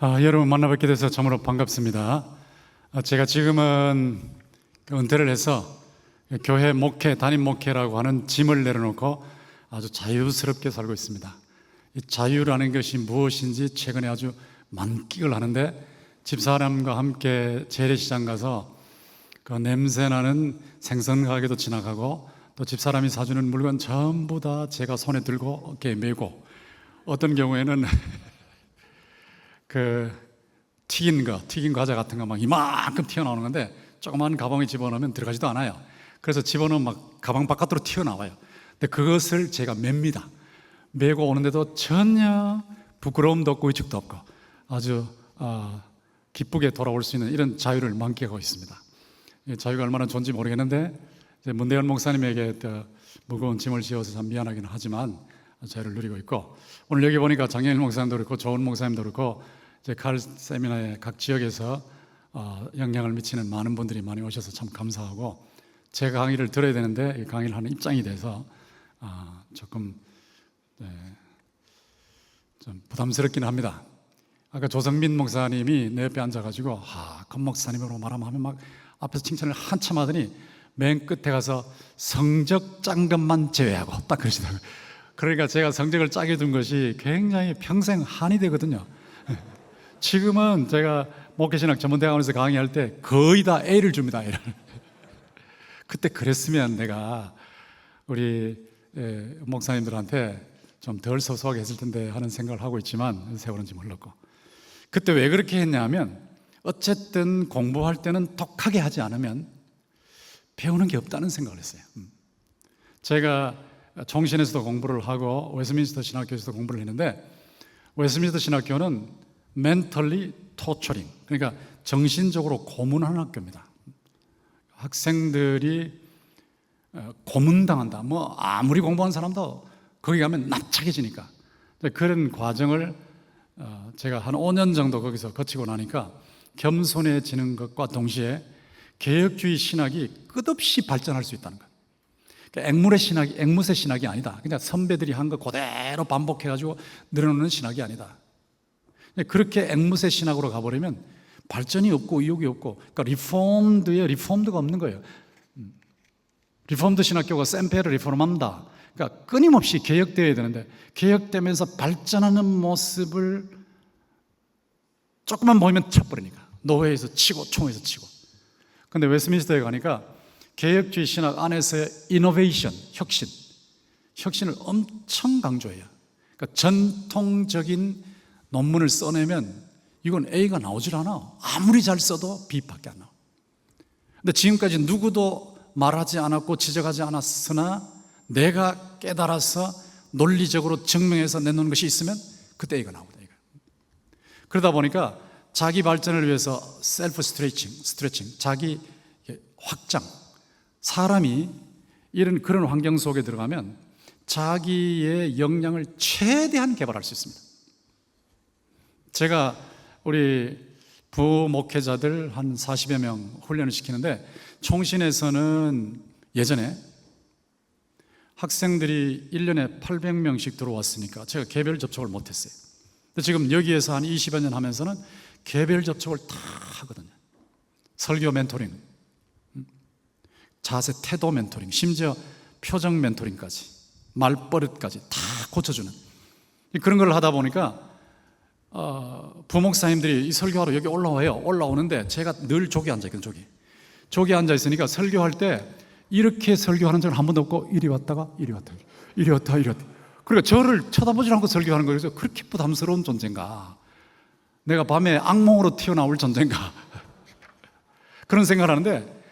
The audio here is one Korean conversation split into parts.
여러분 만나뵙게 돼서 참으로 반갑습니다. 제가 지금은 은퇴를 해서 교회 목회, 담임 목회라고 하는 짐을 내려놓고 아주 자유스럽게 살고 있습니다. 이 자유라는 것이 무엇인지 최근에 아주 만끽을 하는데, 집사람과 함께 재래시장 가서 그 냄새나는 생선 가게도 지나가고, 또 집사람이 사주는 물건 전부 다 제가 손에 들고 어깨에 메고, 어떤 경우에는 그 튀긴 과자 같은 거 막 이만큼 튀어나오는 건데 조그만 가방에 집어넣으면 들어가지도 않아요. 그래서 집어넣으면 막 가방 바깥으로 튀어나와요. 근데 그것을 제가 맵니다. 메고 오는데도 전혀 부끄러움도 없고 위축도 없고 아주 기쁘게 돌아올 수 있는 이런 자유를 만끽하고 있습니다. 자유가 얼마나 좋은지 모르겠는데, 문대현 목사님에게 무거운 짐을 지어서 참 미안하긴 하지만 자유를 누리고 있고, 오늘 여기 보니까 장영일 목사님도 그렇고 조은 목사님도 그렇고 가을 세미나에 각 지역에서 영향을 미치는 많은 분들이 많이 오셔서 참 감사하고, 제가 강의를 들어야 되는데 이 강의를 하는 입장이 돼서 조금 좀 부담스럽긴 합니다. 아까 조성민 목사님이 내 옆에 앉아가지고 권 목사님으로 말하면 막 앞에서 칭찬을 한참 하더니 맨 끝에 가서 성적 짠 것만 제외하고 딱 그러시더라고요. 그러니까 제가 성적을 짜게 둔 것이 굉장히 평생 한이 되거든요. 지금은 제가 목회신학 전문대학원에서 강의할 때 거의 다 A를 줍니다. A를. 그때 그랬으면 내가 우리 목사님들한테 좀 덜 소소하게 했을 텐데 하는 생각을 하고 있지만, 세월은지 몰랐고. 그때 왜 그렇게 했냐면, 어쨌든 공부할 때는 독하게 하지 않으면 배우는 게 없다는 생각을 했어요. 제가 총신에서도 공부를 하고 웨스민스터 신학교에서도 공부를 했는데, 웨스민스터 신학교는 멘털리 토처링, 그러니까 정신적으로 고문하는 학교입니다. 학생들이 고문당한다. 뭐 아무리 공부한 사람도 거기 가면 납작해지니까. 그런 과정을 제가 한 5년 정도 거기서 거치고 나니까 겸손해지는 것과 동시에 개혁주의 신학이 끝없이 발전할 수 있다는 것. 앵무새 신학이 아니다. 그냥 선배들이 한 거 그대로 반복해가지고 늘어놓는 신학이 아니다. 그렇게 앵무새 신학으로 가버리면 발전이 없고 의욕이 없고, 그러니까 리폼드가 없는 거예요. 리폼드 신학교가 샘페를 리폼한다. 그러니까 끊임없이 개혁되어야 되는데, 개혁되면서 발전하는 모습을 조금만 보이면 쳐버리니까, 노회에서 치고 총에서 치고. 근데 웨스민스터에 가니까 개혁주의 신학 안에서의 이노베이션, 혁신을 엄청 강조해요. 그러니까 전통적인 논문을 써내면 이건 A가 나오질 않아. 아무리 잘 써도 B밖에 안 나와. 근데 지금까지 누구도 말하지 않았고 지적하지 않았으나 내가 깨달아서 논리적으로 증명해서 내놓은 것이 있으면 그때 A가 나오거든요. 그러다 보니까 자기 발전을 위해서 셀프 스트레칭, 자기 확장. 사람이 그런 환경 속에 들어가면 자기의 역량을 최대한 개발할 수 있습니다. 제가 우리 부목회자들 한 40여 명 훈련을 시키는데, 총신에서는 예전에 학생들이 1년에 800명씩 들어왔으니까 제가 개별 접촉을 못했어요. 근데 지금 여기에서 한 20여 년 하면서는 개별 접촉을 다 하거든요. 설교 멘토링, 자세 태도 멘토링, 심지어 표정 멘토링까지, 말버릇까지 다 고쳐주는 그런 걸 하다 보니까 부목사님들이 이 설교하러 여기 올라오는데 제가 늘 저기 앉아있거든요. 저기 앉아있으니까 설교할 때 이렇게 설교하는 적은 한 번도 없고, 이리 왔다. 그러니까 저를 쳐다보지 않고 설교하는 거예요. 그래서 그렇게 부담스러운 존재인가, 내가 밤에 악몽으로 튀어나올 존재인가 그런 생각을 하는데,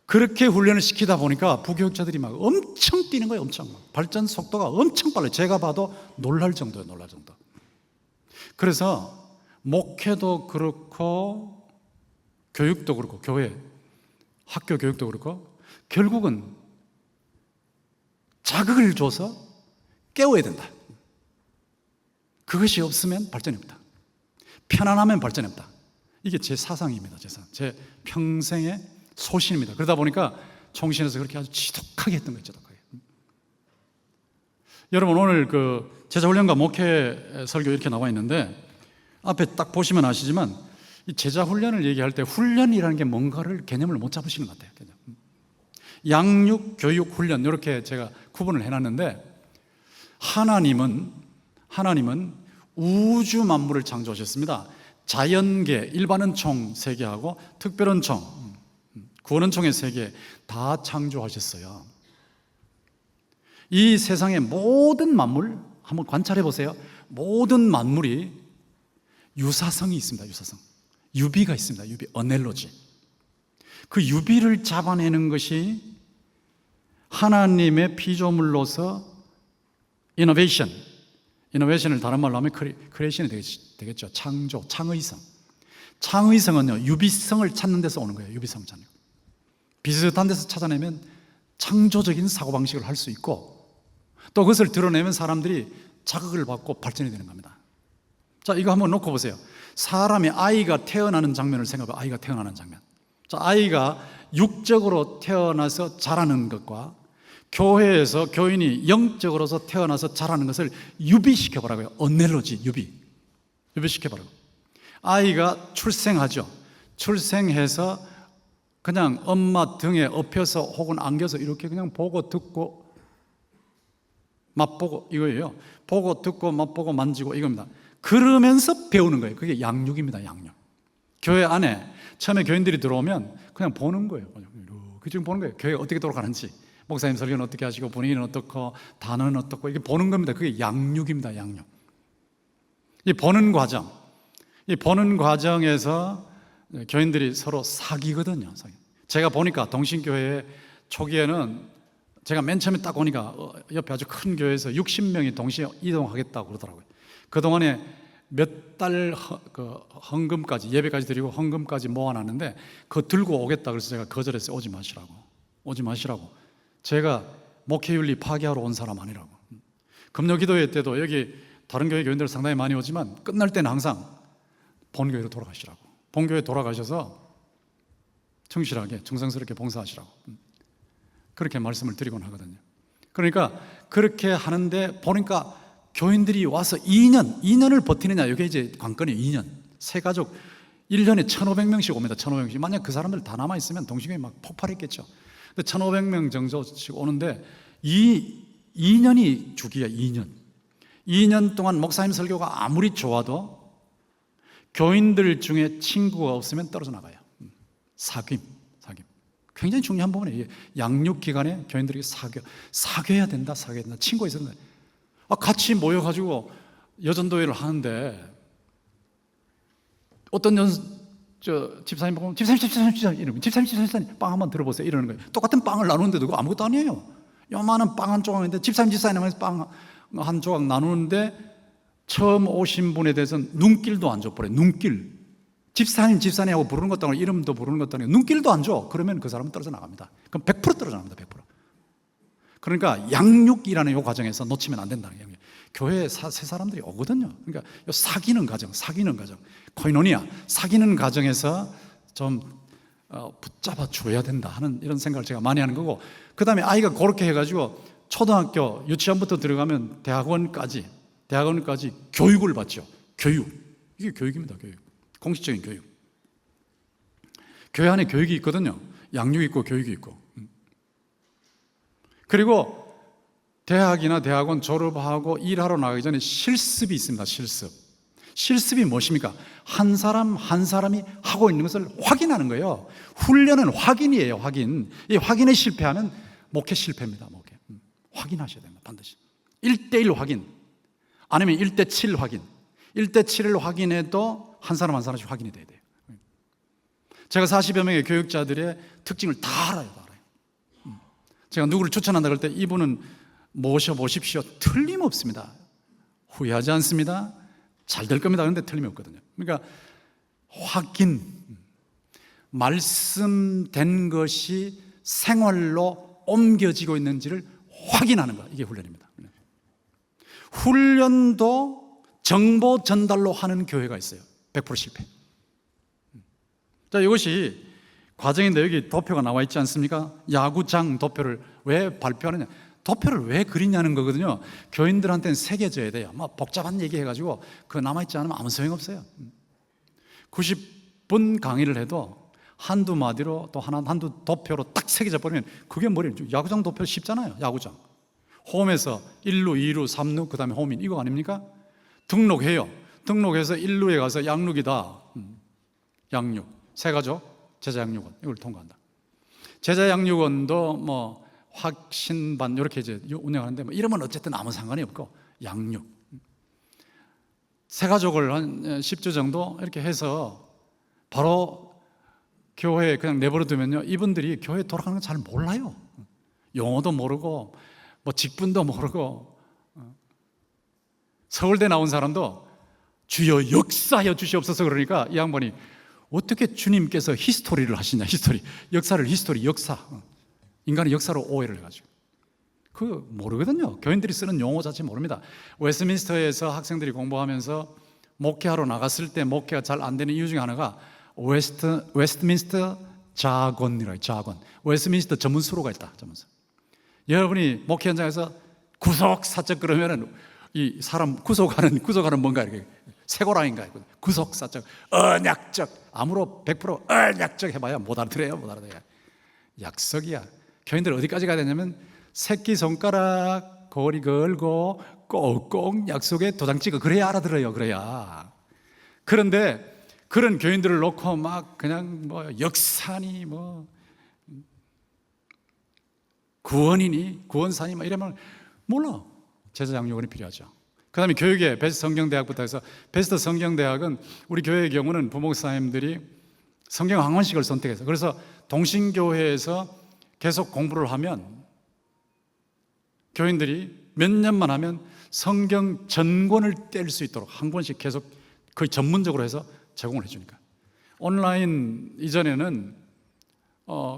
그렇게 훈련을 시키다 보니까 부교육자들이 막 엄청 뛰는 거예요. 엄청 발전 속도가 엄청 빨라요. 제가 봐도 놀랄 정도예요. 그래서 목회도 그렇고 교육도 그렇고, 교회, 학교 교육도 그렇고, 결국은 자극을 줘서 깨워야 된다. 그것이 없으면 발전이 없다. 편안하면 발전이 없다. 이게 제 사상입니다. 제 평생의 소신입니다. 그러다 보니까 총신에서 그렇게 아주 지독하게 했던 거죠. 여러분, 오늘 제자훈련과 목회 설교 이렇게 나와 있는데, 앞에 딱 보시면 아시지만 이 제자 훈련을 얘기할 때 훈련이라는 게 뭔가를 개념을 못 잡으시는 것 같아요. 양육, 교육, 훈련 이렇게 제가 구분을 해놨는데 하나님은 우주 만물을 창조하셨습니다. 자연계, 일반은 총 3개하고 특별은 총, 구원은 총의 3개 다 창조하셨어요. 이 세상의 모든 만물 한번 관찰해 보세요. 모든 만물이 유사성이 있습니다. 유사성. 유비가 있습니다. 유비, 어넬로지. 그 유비를 잡아내는 것이 하나님의 피조물로서 이노베이션을 다른 말로 하면 크리에이션이 되겠죠. 창조, 창의성. 창의성은요, 유비성을 찾는 데서 오는 거예요. 유비성을 찾는 거. 비슷한 데서 찾아내면 창조적인 사고방식을 할 수 있고 또 그것을 드러내면 사람들이 자극을 받고 발전이 되는 겁니다. 자, 이거 한번 놓고 보세요. 사람이 아이가 태어나는 장면을 생각해봐요. 아이가 태어나는 장면. 자, 아이가 육적으로 태어나서 자라는 것과 교회에서 교인이 영적으로서 태어나서 자라는 것을 유비시켜보라고요. 어넬로지, 유비시켜보라고. 아이가 출생하죠. 출생해서 그냥 엄마 등에 엎여서 혹은 안겨서 이렇게 그냥 보고 듣고 맛보고 이거예요. 보고 듣고 맛보고 만지고 이겁니다. 그러면서 배우는 거예요. 그게 양육입니다. 양육. 교회 안에 처음에 교인들이 들어오면 그냥 보는 거예요. 이렇게 지금 보는 거예요. 교회 어떻게 돌아가는지, 목사님 설교는 어떻게 하시고 분위기는 어떻고 단어는 어떻고 이렇게 보는 겁니다. 그게 양육입니다. 양육. 이 보는 과정, 이 보는 과정에서 교인들이 서로 사귀거든요. 제가 보니까 동신교회 초기에는 제가 맨 처음에 딱 오니까 옆에 아주 큰 교회에서 60명이 동시에 이동하겠다고 그러더라고요. 그동안에 몇 달 헌금까지, 예배까지 드리고 헌금까지 모아놨는데 그거 들고 오겠다 그래서 제가 거절했어요. 오지 마시라고. 제가 목회윤리 파괴하러 온 사람 아니라고. 금요기도회 때도 여기 다른 교회 교인들 상당히 많이 오지만 끝날 때는 항상 본교회로 돌아가시라고. 본교회 돌아가셔서 충실하게 정성스럽게 봉사하시라고 그렇게 말씀을 드리곤 하거든요. 그러니까 그렇게 하는데 보니까 교인들이 와서 2년을 버티느냐, 이게 이제 관건이에요. 2년. 세 가족 1년에 1,500명씩 옵니다. 1,500명씩. 만약 그 사람들 다 남아있으면 동시교회 막 폭발했겠죠. 근데 1,500명 정도씩 오는데 2년이 주기야. 2년 동안 목사님 설교가 아무리 좋아도 교인들 중에 친구가 없으면 떨어져 나가요. 사귐. 굉장히 중요한 부분이에요. 양육 기간에 교인들에게 사귀어야 된다. 친구가 있어야 된다. 같이 모여가지고 여전도회를 하는데 어떤 집사님 보고 집사님 빵 한번 들어보세요 이러는 거예요. 똑같은 빵을 나누는데도 그거 아무것도 아니에요. 요만한 빵 한 조각인데 집사님 하면서 빵 한 조각 나누는데 처음 오신 분에 대해서는 눈길도 안 줘버려요. 눈길. 집사님 하고 부르는 것도 아니고 이름도 부르는 것도 아니고 눈길도 안 줘. 그러면 그 사람은 떨어져 나갑니다. 그럼 100% 떨어져 나갑니다. 100%. 그러니까 양육이라는 이 과정에서 놓치면 안 된다는 거예요. 교회에 새 사람들이 오거든요. 그러니까 사귀는 과정, 코이노니아, 사귀는 과정에서 좀 붙잡아 줘야 된다 하는 이런 생각을 제가 많이 하는 거고, 그 다음에 아이가 그렇게 해가지고 초등학교, 유치원부터 들어가면 대학원까지 교육을 받죠. 이게 교육입니다. 교육. 공식적인 교육. 교회 안에 교육이 있거든요. 양육이 있고 교육이 있고. 그리고 대학이나 대학원 졸업하고 일하러 나가기 전에 실습이 있습니다. 실습이 무엇입니까? 한 사람이 하고 있는 것을 확인하는 거예요. 훈련은 확인이에요. 이 확인에 실패하면 목회 실패입니다. 확인하셔야 됩니다. 반드시 1:1 확인, 아니면 1:7 확인. 1:7을 확인해도 한 사람씩 확인이 돼야 돼요. 제가 40여 명의 교육자들의 특징을 다 알아요. 제가 누구를 추천한다 그럴 때 이분은 모셔보십시오. 틀림없습니다. 후회하지 않습니다. 잘 될 겁니다. 그런데 틀림이 없거든요. 그러니까 확인, 말씀된 것이 생활로 옮겨지고 있는지를 확인하는 것, 이게 훈련입니다. 훈련도 정보 전달로 하는 교회가 있어요. 100% 실패. 자, 이것이 과정인데 여기 도표가 나와 있지 않습니까? 야구장 도표를 왜 발표하느냐? 도표를 왜 그리냐는 거거든요. 교인들한테는 새겨져야 돼요. 뭐 복잡한 얘기 해가지고 그거 남아있지 않으면 아무 소용없어요. 90분 강의를 해도 한두 마디로 또 한두 도표로 딱 새겨져 버리면 그게 뭐래요? 야구장 도표 쉽잖아요. 야구장 홈에서 1루, 2루, 3루, 그 다음에 홈인 이거 아닙니까? 등록해요. 등록해서 1루에 가서 양육이다. 양육, 세가족, 제자양육원 이걸 통과한다. 제자양육원도 뭐 확신반 이렇게 이제 운영하는데 뭐 이러면 어쨌든 아무 상관이 없고 양육, 세가족을 한 10주 정도 이렇게 해서 바로 교회에 그냥 내버려 두면요, 이분들이 교회 돌아가는 거 잘 몰라요. 영어도 모르고 뭐 직분도 모르고. 서울대 나온 사람도 주여 역사하여 주시옵소서 그러니까 이 양반이 어떻게 주님께서 히스토리를 하시냐, 히스토리, 역사를 히스토리, 역사, 인간의 역사로 오해를 해가지고 그거 모르거든요. 교인들이 쓰는 용어 자체 모릅니다. 웨스트민스터에서 학생들이 공부하면서 목회하러 나갔을 때 목회가 잘 안 되는 이유 중에 하나가 웨스트민스터 자건이라요. 자건. 웨스트민스터 전문수로가 있다. 전문수. 여러분이 목회 현장에서 구속사적 그러면은 이 사람 구속하는 뭔가 이렇게 쇠고랑인가 구속사적, 언약적, 아무로 100% 언약적 해봐야 못 알아들어요. 못 알아들어요. 약속이야. 교인들 어디까지 가야 되냐면 새끼손가락 거리 걸고 꼭꼭 약속에 도장 찍어 그래야 알아들어요. 그래야. 그런데 그런 교인들을 놓고 막 그냥 뭐 역사니 뭐 구원이니 구원사니 막 이러면 몰라. 제자양육원이 필요하죠. 그 다음에 교육에 베스트 성경대학부터 해서 베스트 성경대학은 우리 교회의 경우는 부목사님들이 성경 학원식을 선택해서 그래서 동신교회에서 계속 공부를 하면 교인들이 몇 년만 하면 성경 전권을 뗄 수 있도록 한 권씩 계속 거의 전문적으로 해서 제공을 해주니까. 온라인 이전에는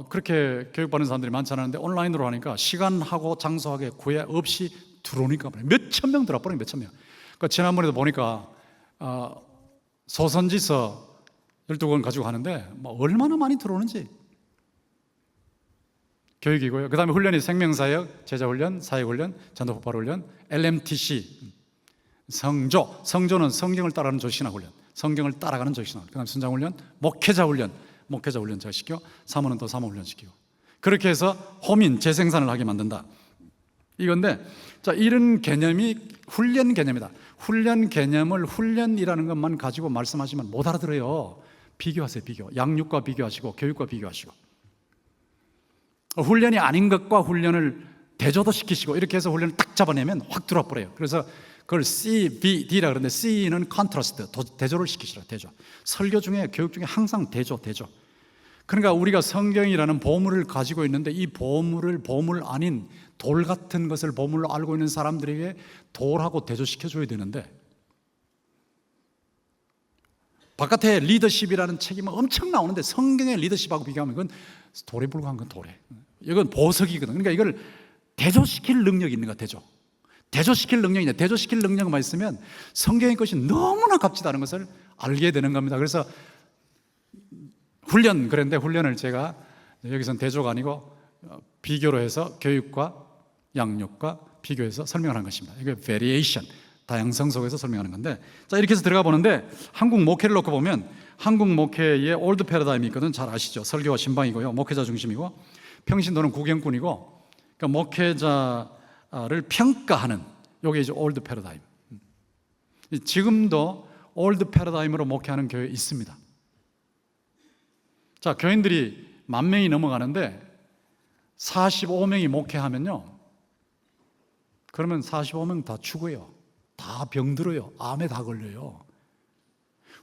그렇게 교육받는 사람들이 많지 않았는데 온라인으로 하니까 시간하고 장소하게 구애 없이 들어오니까 몇천 명 들어와버려요. 몇천 명. 그러니까 지난번에도 보니까 소선지서 12권 가지고 하는데 뭐 얼마나 많이 들어오는지. 교육이고요. 그 다음에 훈련이 생명사역, 제자훈련, 사역훈련, 전도폭발훈련, LMTC, 성조는 성경을 따라가는 조신학 훈련, 성경을 따라가는 조신학, 그 다음에 순장훈련, 목회자훈련 제가 시키고, 사모는 또 사모훈련 시키고, 그렇게 해서 호민, 재생산을 하게 만든다. 이건데, 자, 이런 개념이 훈련 개념이다. 훈련 개념을 훈련이라는 것만 가지고 말씀하시면 못 알아들어요. 비교하세요, 비교. 양육과 비교하시고, 교육과 비교하시고. 훈련이 아닌 것과 훈련을 대조도 시키시고 이렇게 해서 훈련을 딱 잡아내면 확 들어와 버려요. 그래서 그걸 CBD라 그러는데 C는 컨트라스트, 대조를 시키시라. 대조. 설교 중에 교육 중에 항상 대조. 그러니까 우리가 성경이라는 보물을 가지고 있는데 이 보물을 보물 아닌 돌 같은 것을 보물로 알고 있는 사람들에게 돌하고 대조시켜 줘야 되는데 바깥에 리더십이라는 책임은 엄청 나오는데 성경의 리더십하고 비교하면 그건 돌에 불과한 건 돌에. 이건 보석이거든. 그러니까 이걸 대조시킬 능력이 있는 거야. 대조시킬 능력이 있냐. 대조시킬 능력만 있으면 성경의 것이 너무나 값지다는 것을 알게 되는 겁니다. 그래서 그런데 훈련을 제가 여기서는 대조가 아니고 비교로 해서 교육과 양육과 비교해서 설명을 한 것입니다. 이게 variation, 다양성 속에서 설명하는 건데, 자, 이렇게 해서 들어가 보는데 한국 목회를 놓고 보면 한국 목회의 올드 패러다임이 있거든. 잘 아시죠? 설교와 신방이고요, 목회자 중심이고 평신도는 구경꾼이고, 그러니까 목회자를 평가하는 요게 이제 올드 패러다임. 지금도 올드 패러다임으로 목회하는 교회 있습니다. 자, 교인들이 10,000명이 넘어가는데 45명이 목회하면요, 그러면 45명 다 죽어요. 다 병들어요. 암에 다 걸려요.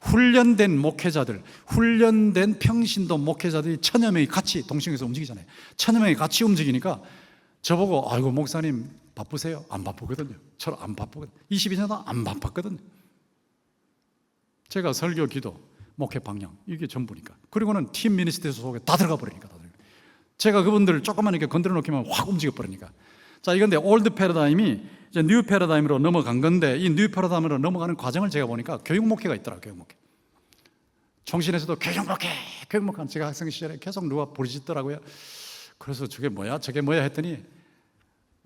훈련된 목회자들, 훈련된 평신도 목회자들이 1,000여 명이 같이 동시에서 움직이잖아요. 1,000여 명이 같이 움직이니까 저보고 아이고 목사님 바쁘세요? 안 바쁘거든요. 저는 안 바쁘거든요. 22년 동안 안 바빴거든요. 제가 설교, 기도, 목회 방향 이게 전부니까. 그리고는 팀 미니스트리 속에 다 들어가 버리니까. 제가 그분들을 조금만 이렇게 건드려 놓기만 확 움직여 버리니까. 자, 이건데 올드 패러다임이 이제 뉴 패러다임으로 넘어간 건데, 이 뉴 패러다임으로 넘어가는 과정을 제가 보니까 교육 목회가 있더라고요. 교육 목회. 총신에서도 교육 목회. 제가 학생 시절에 계속 누가 부르시더라고요. 그래서 저게 뭐야 했더니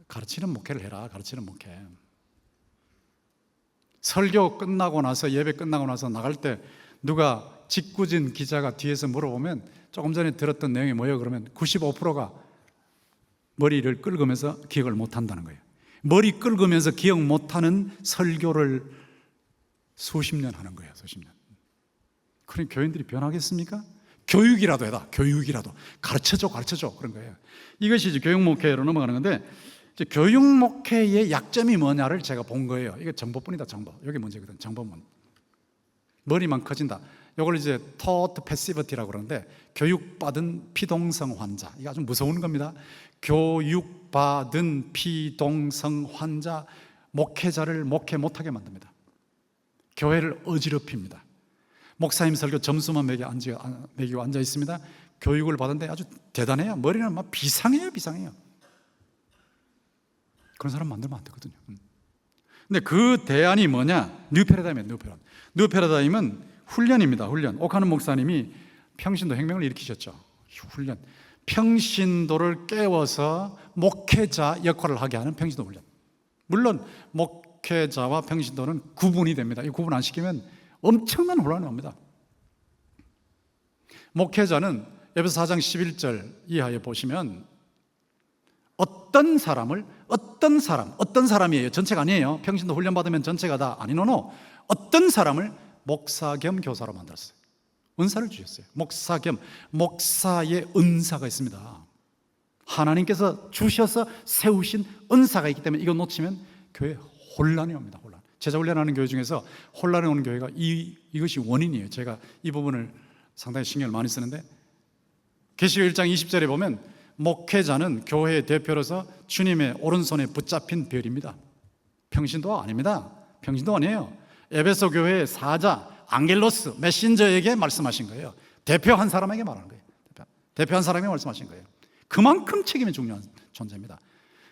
가르치는 목회를 해라. 가르치는 목회. 설교 끝나고 나서, 예배 끝나고 나서 나갈 때 누가 직구진 기자가 뒤에서 물어보면 조금 전에 들었던 내용이 뭐예요? 그러면 95%가 머리를 긁으면서 기억을 못한다는 거예요. 머리 긁으면서 기억 못하는 설교를 수십 년 하는 거예요. 수십 년. 그러니 교인들이 변하겠습니까? 교육이라도 해라. 교육이라도. 가르쳐줘. 그런 거예요. 이것이 이제 교육 목회로 넘어가는 건데, 이제 교육 목회의 약점이 뭐냐를 제가 본 거예요. 이게 정보뿐이다. 정보. 이게 문제거든. 정보문. 머리만 커진다. 이걸 이제 taught passivity라고 그러는데, 교육받은 피동성 환자. 이게 아주 무서운 겁니다. 교육받은 피동성 환자, 목회자를 목회 못하게 만듭니다. 교회를 어지럽힙니다. 목사님 설교 점수만 매기고 앉아 있습니다. 교육을 받았는데 아주 대단해요. 머리는 막 비상해요. 그런 사람 만들면 안 되거든요. 근데 그 대안이 뭐냐? 뉴 패러다임이에요. 뉴 패러다임은 훈련입니다. 훈련. 옥하는 목사님이 평신도 혁명을 일으키셨죠. 훈련. 평신도를 깨워서 목회자 역할을 하게 하는 평신도 훈련. 물론 목회자와 평신도는 구분이 됩니다. 이 구분 안 시키면 엄청난 혼란이 옵니다. 목회자는 에베소 4장 11절 이하에 보시면 어떤 사람이에요. 전체가 아니에요. 평신도 훈련 받으면 전체가 다 아니노노. 어떤 사람을 목사 겸 교사로 만들었어요. 은사를 주셨어요. 목사 겸 목사의 은사가 있습니다. 하나님께서 주셔서 세우신 은사가 있기 때문에 이거 놓치면 교회 혼란이 옵니다. 혼란. 제자 훈련하는 교회 중에서 혼란이 오는 교회가 이것이 원인이에요. 제가 이 부분을 상당히 신경을 많이 쓰는데, 계시록 1장 20절에 보면 목회자는 교회의 대표로서 주님의 오른손에 붙잡힌 별입니다. 평신도 아닙니다. 평신도 아니에요. 에베소 교회의 사자 앙겔로스 메신저에게 말씀하신 거예요. 대표한 사람에게 말하는 거예요. 대표한 사람에게 말씀하신 거예요. 그만큼 책임이 중요한 존재입니다.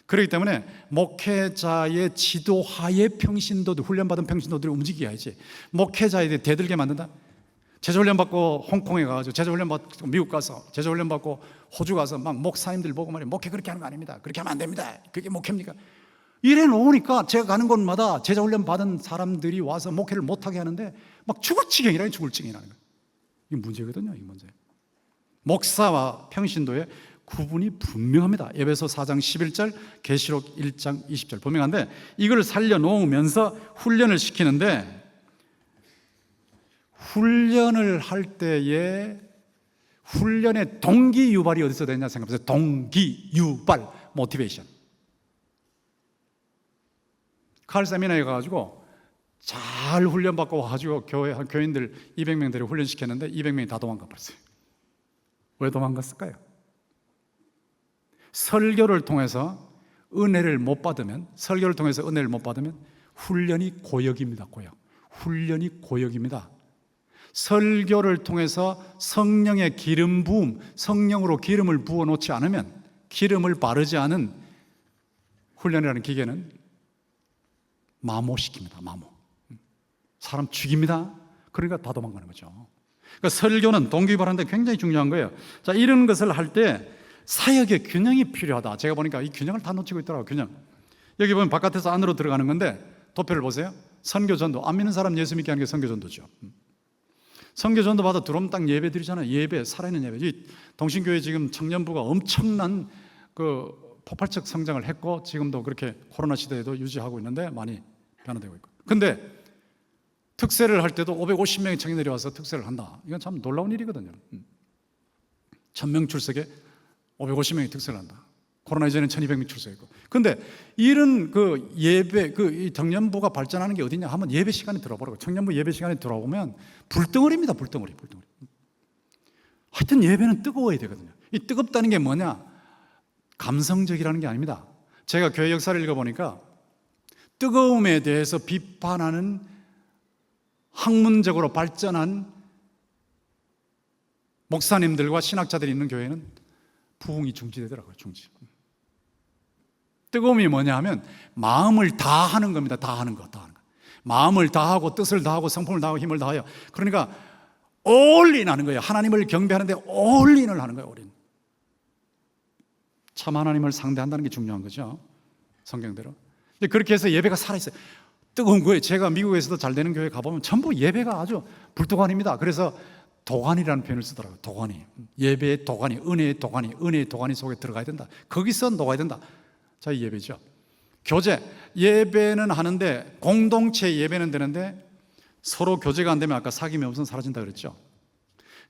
그렇기 때문에 목회자의 지도하에 평신도들, 훈련받은 평신도들이 움직여야지. 목회자에 대들게 만든다. 제자훈련 받고 홍콩에 가가지고, 제자훈련 받고 미국 가서, 제자훈련 받고 호주 가서 막 목사님들 보고 말이에요. 목회 그렇게 하는 거 아닙니다. 그렇게 하면 안 됩니다. 그게 목회입니까? 이래 놓으니까 제가 가는 곳마다 제자훈련 받은 사람들이 와서 목회를 못하게 하는데 막 죽을 지경이라는 거예요. 이게 문제거든요. 이 문제. 목사와 평신도의 구분이 분명합니다. 에베소 4장 11절, 계시록 1장 20절 분명한데, 이걸 살려놓으면서 훈련을 시키는데, 훈련을 할 때에 훈련의 동기 유발이 어디서 되냐 생각해보세요. 동기 유발, 모티베이션. 칼 세미나에 가가지고 잘 훈련받고 와가지고 교인들 200명들을 훈련시켰는데 200명이 다 도망가 버렸어요. 왜 도망갔을까요? 설교를 통해서 은혜를 못 받으면 훈련이 고역입니다. 훈련이 고역입니다. 설교를 통해서 성령의 기름 부음, 성령으로 기름을 부어 놓지 않으면, 기름을 바르지 않은 훈련이라는 기계는 마모시킵니다. 마모. 사람 죽입니다. 그러니까 다 도망가는 거죠. 그러니까 설교는 동기부여하는데 굉장히 중요한 거예요. 자, 이런 것을 할 때 사역의 균형이 필요하다. 제가 보니까 이 균형을 다 놓치고 있더라고요. 균형. 여기 보면 바깥에서 안으로 들어가는 건데, 도표를 보세요. 선교전도. 안 믿는 사람 예수 믿게 하는 게 선교전도죠. 선교전도 받아 들어오면 딱 예배 드리잖아요. 예배, 살아있는 예배. 이 동신교회 지금 청년부가 엄청난 그 폭발적 성장을 했고, 지금도 그렇게 코로나 시대에도 유지하고 있는데 많이 변화되고 있고. 근데 특세를 할 때도 550명의 청년들이 와서 특세를 한다. 이건 참 놀라운 일이거든요. 1000명 출석에 550명이 특세를 한다. 코로나 이전에는 1200명 출석했고. 근데 이런 그 예배, 이 청년부가 발전하는 게 어디냐 하면 예배 시간에 들어보라고. 청년부 예배 시간에 들어오면 불덩어리입니다. 불덩어리. 하여튼 예배는 뜨거워야 되거든요. 이 뜨겁다는 게 뭐냐? 감성적이라는 게 아닙니다. 제가 교회 역사를 읽어보니까 뜨거움에 대해서 비판하는 학문적으로 발전한 목사님들과 신학자들이 있는 교회는 부흥이 중지되더라고요. 중지. 뜨거움이 뭐냐 하면 마음을 다하는 겁니다. 다하는 거. 마음을 다하고 뜻을 다하고 성품을 다하고 힘을 다하여, 그러니까 올인 하는 거예요. 하나님을 경배하는데 올인을 하는 거예요. 올인. 참 하나님을 상대한다는 게 중요한 거죠. 성경대로. 그렇게 해서 예배가 살아있어요. 뜨거운 거예요. 제가 미국에서도 잘 되는 교회 가보면 전부 예배가 아주 불도관입니다. 그래서 도가니라는 표현을 쓰더라고요. 도가니. 예배의 도가니, 은혜의 도가니, 은혜의 도가니 속에 들어가야 된다. 거기서 녹아야 된다. 자, 이 예배죠. 교제. 예배는 하는데, 공동체 예배는 되는데 서로 교제가 안 되면 아까 사귐이 없으면 사라진다 그랬죠.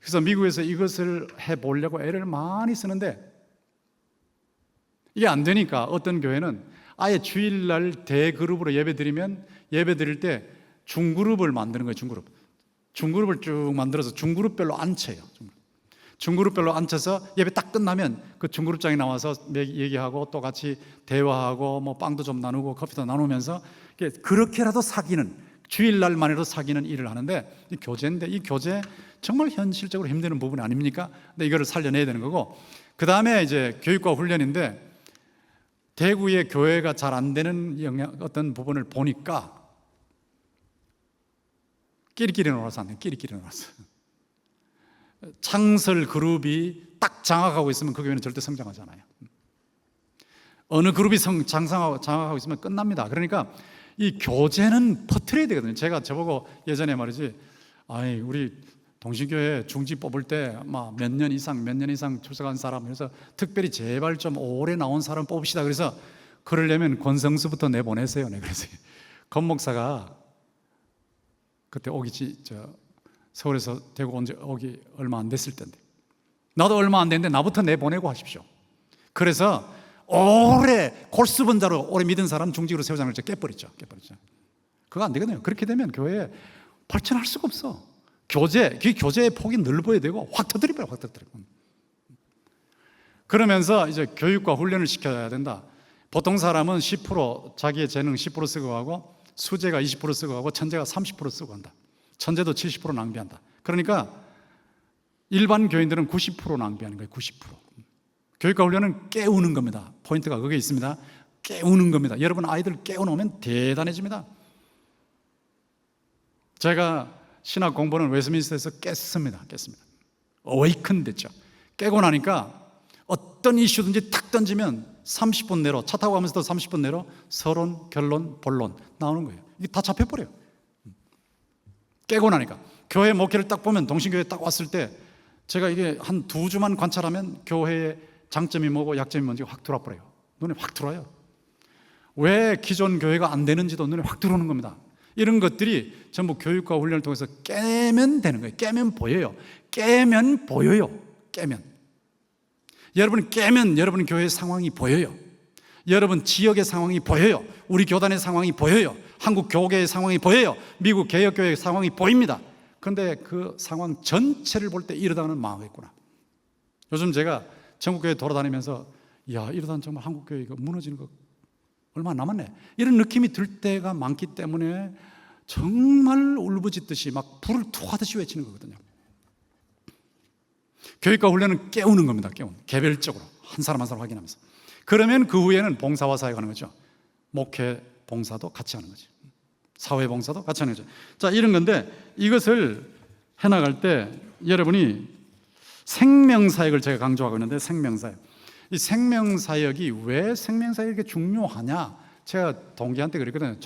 그래서 미국에서 이것을 해보려고 애를 많이 쓰는데 이게 안 되니까 어떤 교회는 아예 주일날 대그룹으로 예배 드리면 예배 드릴 때 중그룹을 만드는 거예요. 중그룹을 쭉 만들어서 중그룹별로 앉혀요. 중그룹별로 앉혀서 예배 딱 끝나면 그 중그룹장이 나와서 얘기하고 또 같이 대화하고 뭐 빵도 좀 나누고 커피도 나누면서 그렇게라도 사귀는, 주일날만이라도 사귀는 일을 하는데 이 교제인데, 이 교제 정말 현실적으로 힘드는 부분이 아닙니까? 근데 이거를 살려내야 되는 거고, 그 다음에 이제 교육과 훈련인데, 대구의 교회가 잘 안 되는 어떤 부분을 보니까 끼리끼리 놀아서 안 돼요. 끼리끼리 놀아서. 창설 그룹이 딱 장악하고 있으면 그 교회는 절대 성장하지 않아요. 어느 그룹이 장악하고 있으면 끝납니다. 그러니까 이 교제는 퍼뜨려야 되거든요. 제가 저보고 예전에 말이지, 아이 우리 동신교회 중지 뽑을 때 막 몇 년 이상 출석한 사람, 그래서 특별히 제발 좀 오래 나온 사람 뽑읍시다. 그래서 그러려면 권성수부터 내보내세요. 네, 그래서 권 목사가 그때 서울에서 대구 오기 얼마 안 됐을 텐데, 나도 얼마 안 됐는데 나부터 내보내고 하십시오. 그래서 오래 골수분자로 오래 믿은 사람 중직으로 세우자는 걸 깨버리죠. 그거 안 되거든요. 그렇게 되면 교회에 발전할 수가 없어. 교제의 폭이 넓어야 되고 확 터뜨려버려. 그러면서 이제 교육과 훈련을 시켜야 된다. 보통 사람은 10% 자기의 재능 10% 쓰고 가고, 수재가 20% 쓰고 가고, 천재가 30% 쓰고 간다. 천재도 70% 낭비한다. 그러니까 일반 교인들은 90% 낭비하는 거예요. 90%. 교육과 훈련은 깨우는 겁니다. 포인트가 거기에 있습니다. 깨우는 겁니다. 여러분 아이들 깨워놓으면 대단해집니다. 제가 신학 공부는 웨스민스터에서 깼습니다. 어웨이큰 됐죠. 깨고 나니까 어떤 이슈든지 탁 던지면 30분 내로, 차 타고 가면서도 30분 내로 서론, 결론, 본론 나오는 거예요. 이게 다 잡혀버려요. 깨고 나니까. 교회 목회를 딱 보면, 동신교회 딱 왔을 때 제가 이게 한 2주만 관찰하면 교회의 장점이 뭐고 약점이 뭔지 확 들어와버려요. 눈에 확 들어와요. 왜 기존 교회가 안 되는지도 눈에 확 들어오는 겁니다. 이런 것들이 전부 교육과 훈련을 통해서 깨면 되는 거예요. 깨면 보여요. 여러분 깨면 여러분 교회의 상황이 보여요. 여러분 지역의 상황이 보여요. 우리 교단의 상황이 보여요. 한국 교계의 상황이 보여요. 미국 개혁교회의 상황이 보입니다. 그런데 그 상황 전체를 볼 때 이러다가는 망하겠구나. 요즘 제가 전국교회 돌아다니면서 이러다는 정말 한국교회 이거 무너지는 거 얼마 남았네, 이런 느낌이 들 때가 많기 때문에 정말 울부짖듯이 막 불을 툭 하듯이 외치는 거거든요. 교육과 훈련은 깨우는 겁니다. 개별적으로 한 사람 한 사람 확인하면서. 그러면 그 후에는 봉사와 사역하는 거죠. 목회 봉사도 같이 하는 거죠. 사회 봉사도 같이 하는 거죠. 자, 이런 건데 이것을 해나갈 때 여러분이 생명사역을 제가 강조하고 있는데, 생명사역. 이 생명사역이 왜 생명사역이 이렇게 중요하냐? 제가 동기한테 그랬거든요.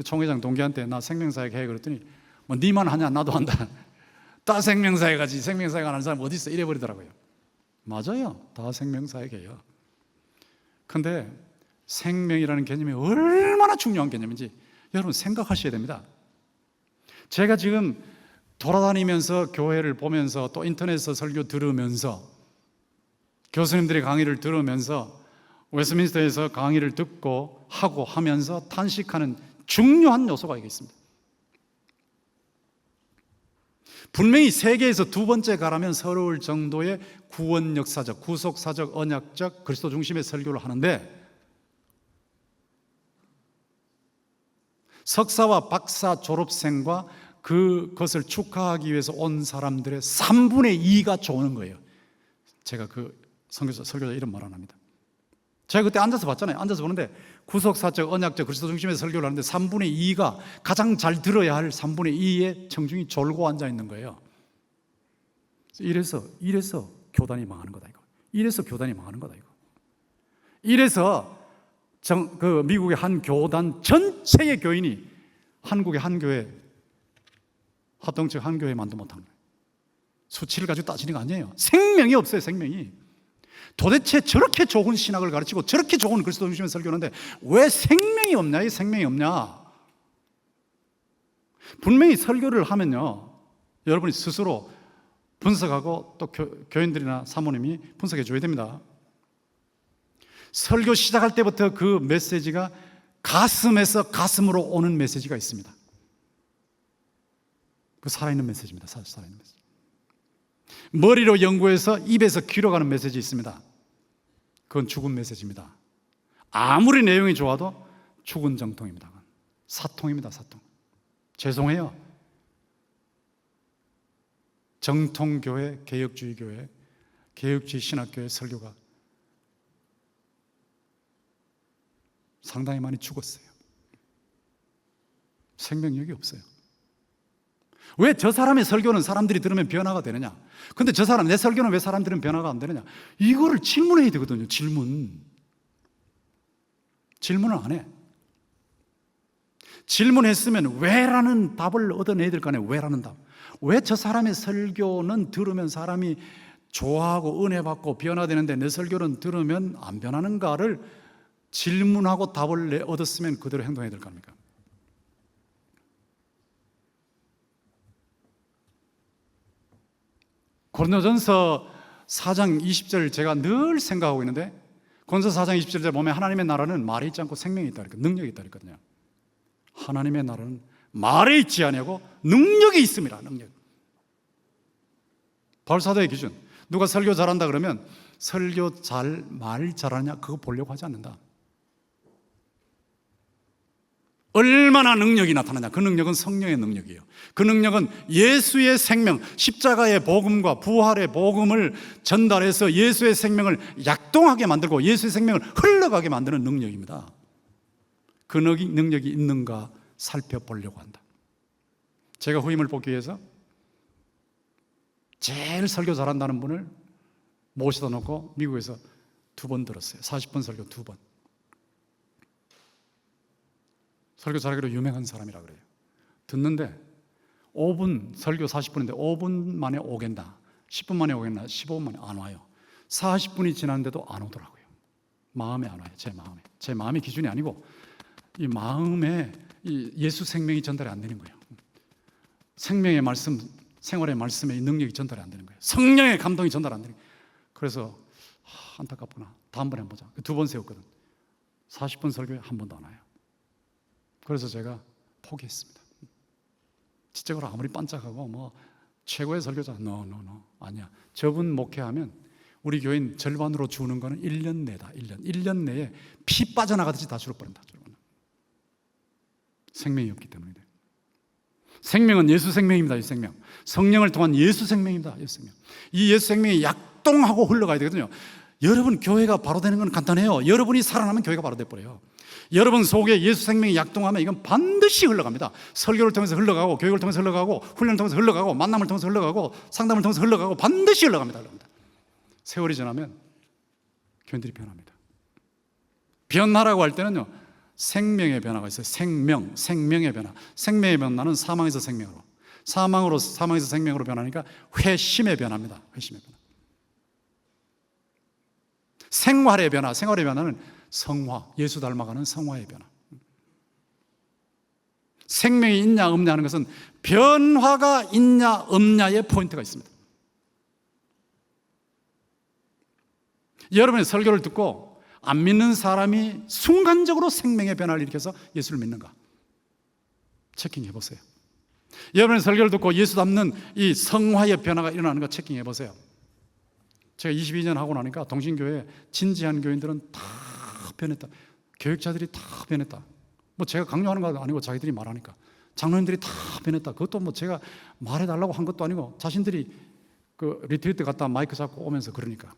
총회장 동기한테 나 생명사역 해 그랬더니 뭐 니만 하냐? 나도 한다. 다 생명사역 하지. 생명사역 안 하는 사람 어디 있어? 이래버리더라고요. 맞아요. 다 생명사역이에요. 근데 생명이라는 개념이 얼마나 중요한 개념인지 여러분 생각하셔야 됩니다. 제가 지금 돌아다니면서 교회를 보면서 또 인터넷에서 설교 들으면서 교수님들의 강의를 들으면서 웨스민스터에서 강의를 듣고 하고 하면서 탄식하는 중요한 요소가 여기 있습니다. 분명히 세계에서 두 번째 가라면 서러울 정도의 구원 역사적, 구속사적, 언약적, 그리스도 중심의 설교를 하는데, 석사와 박사 졸업생과 그것을 축하하기 위해서 온 사람들의 3분의 2가 좋은 거예요. 제가 그 설교자 이름 말 안 합니다. 제가 그때 앉아서 봤잖아요. 앉아서 보는데 구속사적, 언약적, 그리스도 중심의 설교를 하는데 3분의 2가 가장 잘 들어야 할 3분의 2의 청중이 졸고 앉아 있는 거예요. 이래서 교단이 망하는 거다 이거. 이래서 미국의 한 교단 전체의 교인이 한국의 한 교회, 합동측 한 교회 만도 못한 거예요. 수치를 가지고 따지는 거 아니에요. 생명이 없어요, 생명이. 도대체 저렇게 좋은 신학을 가르치고 저렇게 좋은 그리스도 중심의 설교하는데 왜 생명이 없냐? 이 생명이 없냐? 분명히 설교를 하면요, 여러분이 스스로 분석하고 또 교인들이나 사모님이 분석해 줘야 됩니다. 설교 시작할 때부터 그 메시지가 가슴에서 가슴으로 오는 메시지가 있습니다. 그 살아있는 메시지입니다. 살아있는 메시지. 머리로 연구해서 입에서 귀로 가는 메시지 있습니다. 그건 죽은 메시지입니다. 아무리 내용이 좋아도 죽은 정통입니다. 사통입니다. 사통. 죄송해요. 정통교회, 개혁주의 교회, 개혁주의 신학교회 설교가 상당히 많이 죽었어요. 생명력이 없어요. 왜 저 사람의 설교는 사람들이 들으면 변화가 되느냐? 근데 저 사람, 내 설교는 왜 사람들은 변화가 안 되느냐? 이거를 질문해야 되거든요. 질문을 안 해. 질문했으면 왜라는 답을 얻어내야 될 거 아니에요. 왜라는 답. 왜 저 사람의 설교는 들으면 사람이 좋아하고 은혜 받고 변화되는데 내 설교는 들으면 안 변하는가를 질문하고 답을 얻었으면 그대로 행동해야 될 거 아닙니까? 고린도전서 4장 20절 제가 늘 생각하고 있는데, 고린도전서 4장 20절에 보면 하나님의 나라는 말에 있지 않고 생명이 있다, 능력이 있다 그랬거든요. 하나님의 나라는 말에 있지 아니하고 능력이 있습니다. 능력. 바울 사도의 기준. 누가 설교 잘한다 그러면 설교 말 잘하냐 그거 보려고 하지 않는다. 얼마나 능력이 나타나냐. 그 능력은 성령의 능력이에요. 그 능력은 예수의 생명, 십자가의 복음과 부활의 복음을 전달해서 예수의 생명을 약동하게 만들고 예수의 생명을 흘러가게 만드는 능력입니다. 그 능력이 있는가 살펴보려고 한다. 제가 후임을 뽑기 위해서 제일 설교 잘한다는 분을 모셔다 놓고 미국에서 2번 들었어요. 40분 설교 2번. 설교 잘하기로 유명한 사람이라 그래요. 듣는데 5분, 설교 40분인데 5분 만에 오겠나, 10분 만에 오겠나, 15분 만에 안 와요. 40분이 지났는데도 안 오더라고요. 마음에 안 와요. 제 마음의 기준이 아니고 이 마음에 이 예수 생명이 전달이 안 되는 거예요. 생명의 말씀, 생활의 말씀의 능력이 전달이 안 되는 거예요. 성령의 감동이 전달 안 되는 거예요. 그래서 안타깝구나. 다음번에 한번 보자. 2번 세웠거든. 40분 설교에 한 번도 안 와요. 그래서 제가 포기했습니다. 지적으로 아무리 반짝하고 뭐 최고의 설교자, no. 아니야. 저분 목회하면 우리 교인 절반으로 주는 거는 1년 내다. 1년 내에 피 빠져나가듯이 다 줄어버린다. 생명이 없기 때문에. 생명은 예수 생명입니다. 이 생명. 성령을 통한 예수 생명입니다. 예수 생명. 이 예수 생명이 약동하고 흘러가야 되거든요. 여러분 교회가 바로 되는 건 간단해요. 여러분이 살아나면 교회가 바로 돼버려요. 여러분 속에 예수 생명이 약동하면 이건 반드시 흘러갑니다. 설교를 통해서 흘러가고, 교육을 통해서 흘러가고, 훈련을 통해서 흘러가고, 만남을 통해서 흘러가고, 상담을 통해서 흘러가고, 반드시 흘러갑니다. 세월이 지나면 교인들이 변합니다. 변화라고 할 때는요, 생명의 변화가 있어요. 생명의 변화. 생명의 변화는 사망에서 생명으로, 사망에서 생명으로 변하니까 회심의 변화입니다. 회심의 변화. 생활의 변화는 성화, 예수 닮아가는 성화의 변화. 생명이 있냐 없냐 하는 것은 변화가 있냐 없냐의 포인트가 있습니다. 여러분의 설교를 듣고 안 믿는 사람이 순간적으로 생명의 변화를 일으켜서 예수를 믿는가? 체킹해 보세요. 여러분의 설교를 듣고 예수 닮는 이 성화의 변화가 일어나는 거 체킹해 보세요. 제가 22년 하고 나니까 동신교회 진지한 교인들은 다 변했다. 교육자들이 다 변했다. 뭐 제가 강요하는 거 아니고 자기들이 말하니까. 장로님들이 다 변했다. 그것도 뭐 제가 말해달라고 한 것도 아니고 자신들이 그 리트리트 갔다 마이크 잡고 오면서 그러니까.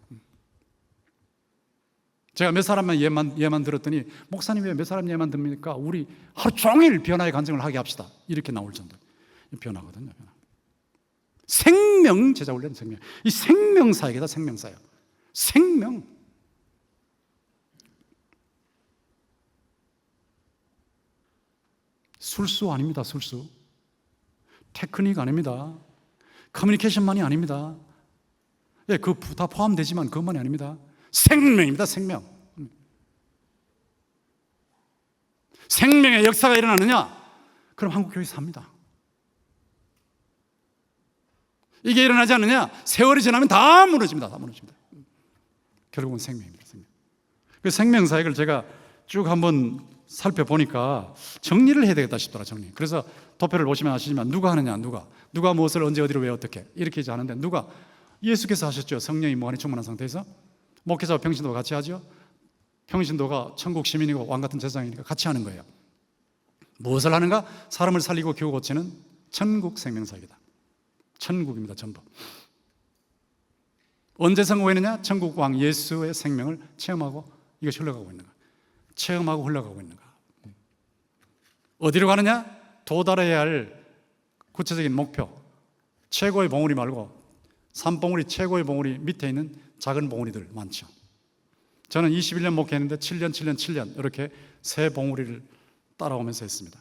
제가 몇 사람만 예만 들었더니 목사님 왜 몇 사람 예만 듭니까? 우리 하루 종일 변화의 간증을 하게 합시다. 이렇게 나올 정도. 변화거든요. 생명 제자 훈련 생명. 이 생명사역이다. 생명사역. 생명. 술수 아닙니다. 술수. 테크닉 아닙니다. 커뮤니케이션만이 아닙니다. 예, 그거 다 포함되지만 그것만이 아닙니다. 생명입니다. 생명. 생명의 역사가 일어나느냐? 그럼 한국 교회 삽니다. 이게 일어나지 않느냐? 세월이 지나면 다 무너집니다. 다 무너집니다. 결국은 생명입니다. 생명. 그 생명 사역을 제가 쭉 한번 살펴보니까 정리를 해야 되겠다 싶더라. 정리. 그래서 도표를 보시면 아시지만 누가 하느냐? 누가 무엇을 언제 어디로 왜 어떻게 이렇게 이제 하는데 누가? 예수께서 하셨죠. 성령이 무한히 충만한 상태에서 목회자와 평신도가 같이 하죠. 평신도가 천국 시민이고 왕 같은 제사장이니까 같이 하는 거예요. 무엇을 하는가? 사람을 살리고 교우 고치는 천국 생명사역이다. 천국입니다. 전부. 언제 성공했느냐? 천국 왕 예수의 생명을 체험하고 이것이 흘러가고 있는가? 체험하고 흘러가고 있는가? 어디로 가느냐? 도달해야 할 구체적인 목표. 최고의 봉우리 말고 산봉우리 최고의 봉우리 밑에 있는 작은 봉우리들 많죠. 저는 21년 목회했는데 7년 이렇게 세 봉우리를 따라오면서 했습니다.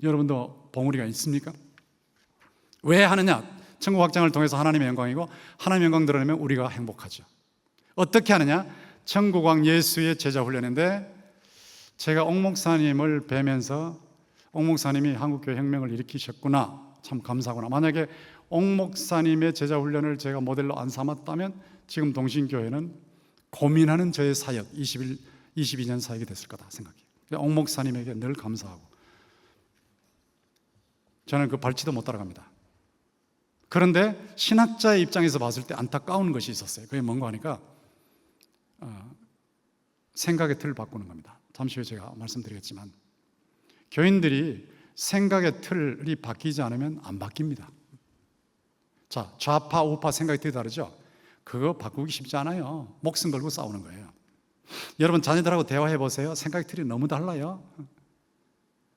여러분도 봉우리가 있습니까? 왜 하느냐? 천국 확장을 통해서 하나님의 영광이고 하나님의 영광 드러내면 우리가 행복하죠. 어떻게 하느냐? 천국 왕 예수의 제자 훈련인데 제가 옥 목사님을 뵈면서 옥 목사님이 한국교회 혁명을 일으키셨구나, 참 감사하구나. 만약에 옥 목사님의 제자 훈련을 제가 모델로 안 삼았다면 지금 동신교회는 고민하는 저의 사역 22년 사역이 됐을 거다 생각해요. 옥 목사님에게 늘 감사하고 저는 그 발치도 못 따라갑니다. 그런데 신학자의 입장에서 봤을 때 안타까운 것이 있었어요. 그게 뭔가 하니까 생각의 틀을 바꾸는 겁니다. 잠시 후에 제가 말씀드리겠지만 교인들이 생각의 틀이 바뀌지 않으면 안 바뀝니다. 자, 좌파 우파 생각이 되게 다르죠? 그거 바꾸기 쉽지 않아요. 목숨 걸고 싸우는 거예요. 여러분 자녀들하고 대화해 보세요. 생각의 틀이 너무 달라요.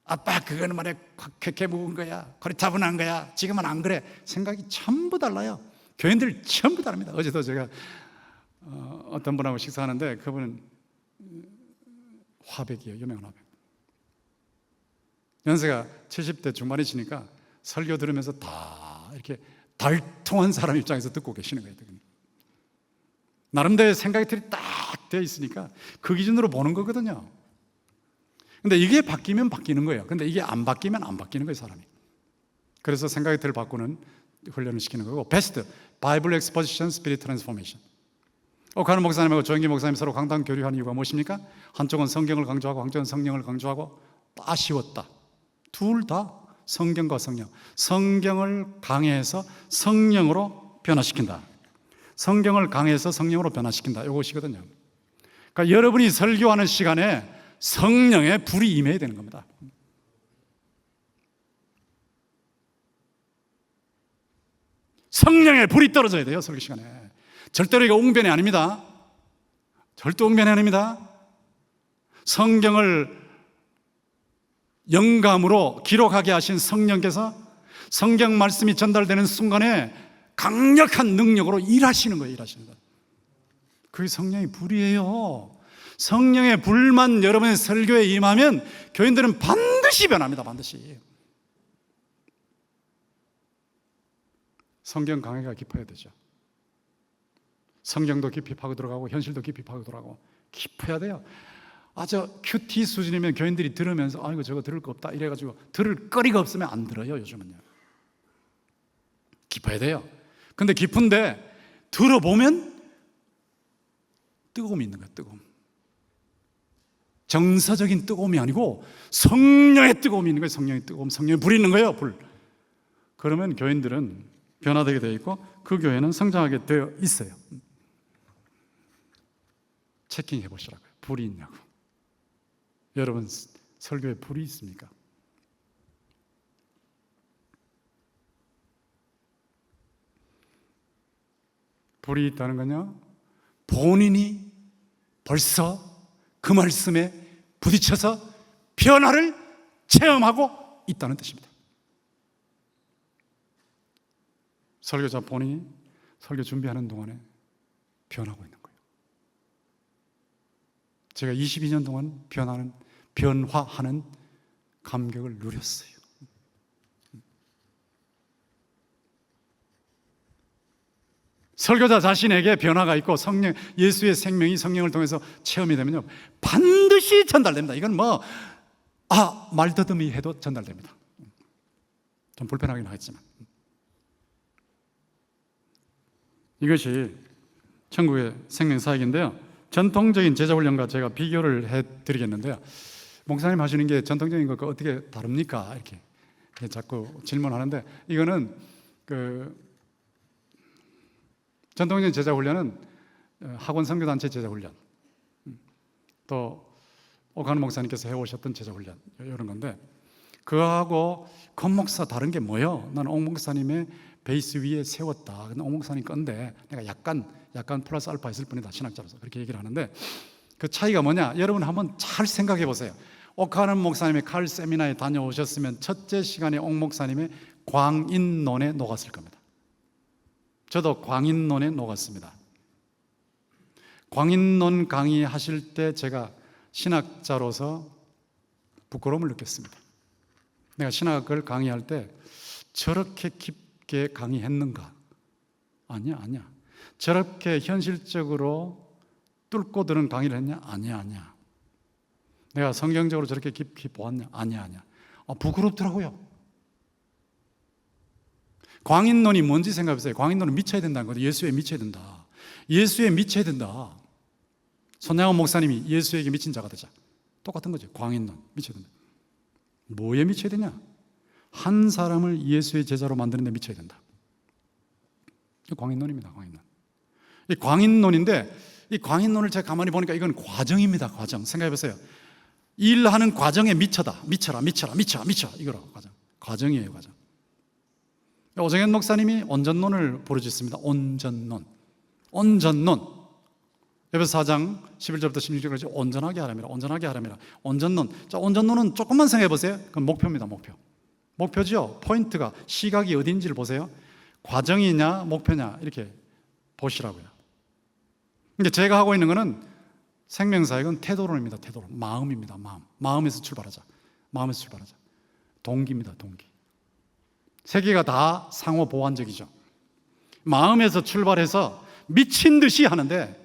아빠 그거는 말이야 쾌쾌 묵은 거야, 거리타분한 거야, 지금은 안 그래. 생각이 전부 달라요. 교인들 전부 다릅니다. 어제도 제가 어떤 분하고 식사하는데 그분은 화백이에요. 유명한 화백. 연세가 70대 중반이시니까 설교 들으면서 다 이렇게 달통한 사람 입장에서 듣고 계시는 거예요. 나름대로 생각의 틀이 딱 되어 있으니까 그 기준으로 보는 거거든요. 근데 이게 바뀌면 바뀌는 거예요. 근데 이게 안 바뀌면 안 바뀌는 거예요, 사람이. 그래서 생각의 틀을 바꾸는 훈련을 시키는 거고, 베스트 바이블 엑스포지션 스피릿 트랜스포메이션. 옥하는 목사님하고 조영기 목사님 서로 강당 교류한 이유가 무엇입니까? 한쪽은 성경을 강조하고 한쪽은 성령을 강조하고 아쉬웠다. 둘 다 성경과 성령. 성경을 강해해서 성령으로 변화시킨다. 성경을 강해서 성령으로 변화시킨다. 이것이거든요. 그러니까 여러분이 설교하는 시간에 성령의 불이 임해야 되는 겁니다. 성령의 불이 떨어져야 돼요, 설교 시간에. 절대로 이거 웅변이 아닙니다. 절대 웅변이 아닙니다. 성경을 영감으로 기록하게 하신 성령께서 성경 말씀이 전달되는 순간에 강력한 능력으로 일하시는 거예요. 일하시는 거예요. 그게 성령의 불이에요. 성령의 불만 여러분의 설교에 임하면 교인들은 반드시 변합니다. 반드시. 성경 강해가 깊어야 되죠. 성경도 깊이 파고 들어가고 현실도 깊이 파고 들어가고 깊어야 돼요. 아주 큐티 수준이면 교인들이 들으면서 아이고 저거 들을 거 없다 이래가지고 들을 거리가 없으면 안 들어요. 요즘은요. 깊어야 돼요. 근데 깊은데 들어보면 뜨거움이 있는 거예요. 뜨거움. 정서적인 뜨거움이 아니고 성령의 뜨거움이 있는 거예요. 성령의 뜨거움, 성령의 불이 있는 거예요. 불. 그러면 교인들은 변화되게 되어 있고 그 교회는 성장하게 되어 있어요. 체킹해 보시라고요. 불이 있냐고. 여러분 설교에 불이 있습니까? 불이 있다는 건요, 본인이 벌써 그 말씀에 부딪혀서 변화를 체험하고 있다는 뜻입니다. 설교자 본인이 설교 준비하는 동안에 변하고 있는 거예요. 제가 22년 동안 변화하는 감격을 누렸어요. 설교자 자신에게 변화가 있고 성령, 예수의 생명이 성령을 통해서 체험이 되면요, 반드시 전달됩니다. 이건 말더듬이 해도 전달됩니다. 좀 불편하긴 하겠지만. 이것이 천국의 생명사역인데요, 전통적인 제자훈련과 제가 비교를 해드리겠는데요, 목사님 하시는 게 전통적인 것과 어떻게 다릅니까? 이렇게 자꾸 질문하는데, 이거는 전통적인 제자훈련은 학원 선교단체 제자훈련, 또 오카노 목사님께서 해오셨던 제자훈련, 이런 건데, 그거하고 권 목사 다른 게 뭐예요? 나는 옥 목사님의 베이스 위에 세웠다. 근데 옥 목사님 건데 내가 약간 플러스 알파 했을 뿐이다, 신학자로서. 그렇게 얘기를 하는데, 그 차이가 뭐냐? 여러분 한번 잘 생각해 보세요. 오카노 목사님의 칼 세미나에 다녀오셨으면 첫째 시간에 옥 목사님의 광인론에 녹았을 겁니다. 저도 광인론에 녹았습니다. 광인론 강의하실 때 제가 신학자로서 부끄러움을 느꼈습니다. 내가 신학을 강의할 때 저렇게 깊게 강의했는가? 아니야. 저렇게 현실적으로 뚫고 드는 강의를 했냐? 아니야. 내가 성경적으로 저렇게 깊이 보았냐? 아니야. 부끄럽더라고요. 광인론이 뭔지 생각해보세요. 광인론은 미쳐야 된다는 거죠. 예수에 미쳐야 된다. 예수에 미쳐야 된다. 손양원 목사님이 예수에게 미친 자가 되자. 똑같은 거죠. 광인론, 미쳐야 된다. 뭐에 미쳐야 되냐? 한 사람을 예수의 제자로 만드는 데 미쳐야 된다. 이 광인론입니다. 광인론. 이 광인론인데, 이 광인론을 제가 가만히 보니까 이건 과정입니다. 과정. 생각해보세요. 일하는 과정에 미쳐라. 이거로 과정이에요. 과정. 오정현 목사님이 온전론을 부르짖습니다. 온전론. 에베소 4장 11절부터 16절까지 온전하게 하라며. 온전론. 자, 온전론은 조금만 생각해 보세요. 그건 목표입니다. 목표죠. 포인트가, 시각이 어딘지를 보세요. 과정이냐 목표냐 이렇게 보시라고요. 근데 제가 하고 있는 거는 생명사역은 태도론입니다. 태도론. 마음입니다. 마음에서 출발하자. 동기입니다. 동기. 세 개가 다 상호 보완적이죠. 마음에서 출발해서 미친 듯이 하는데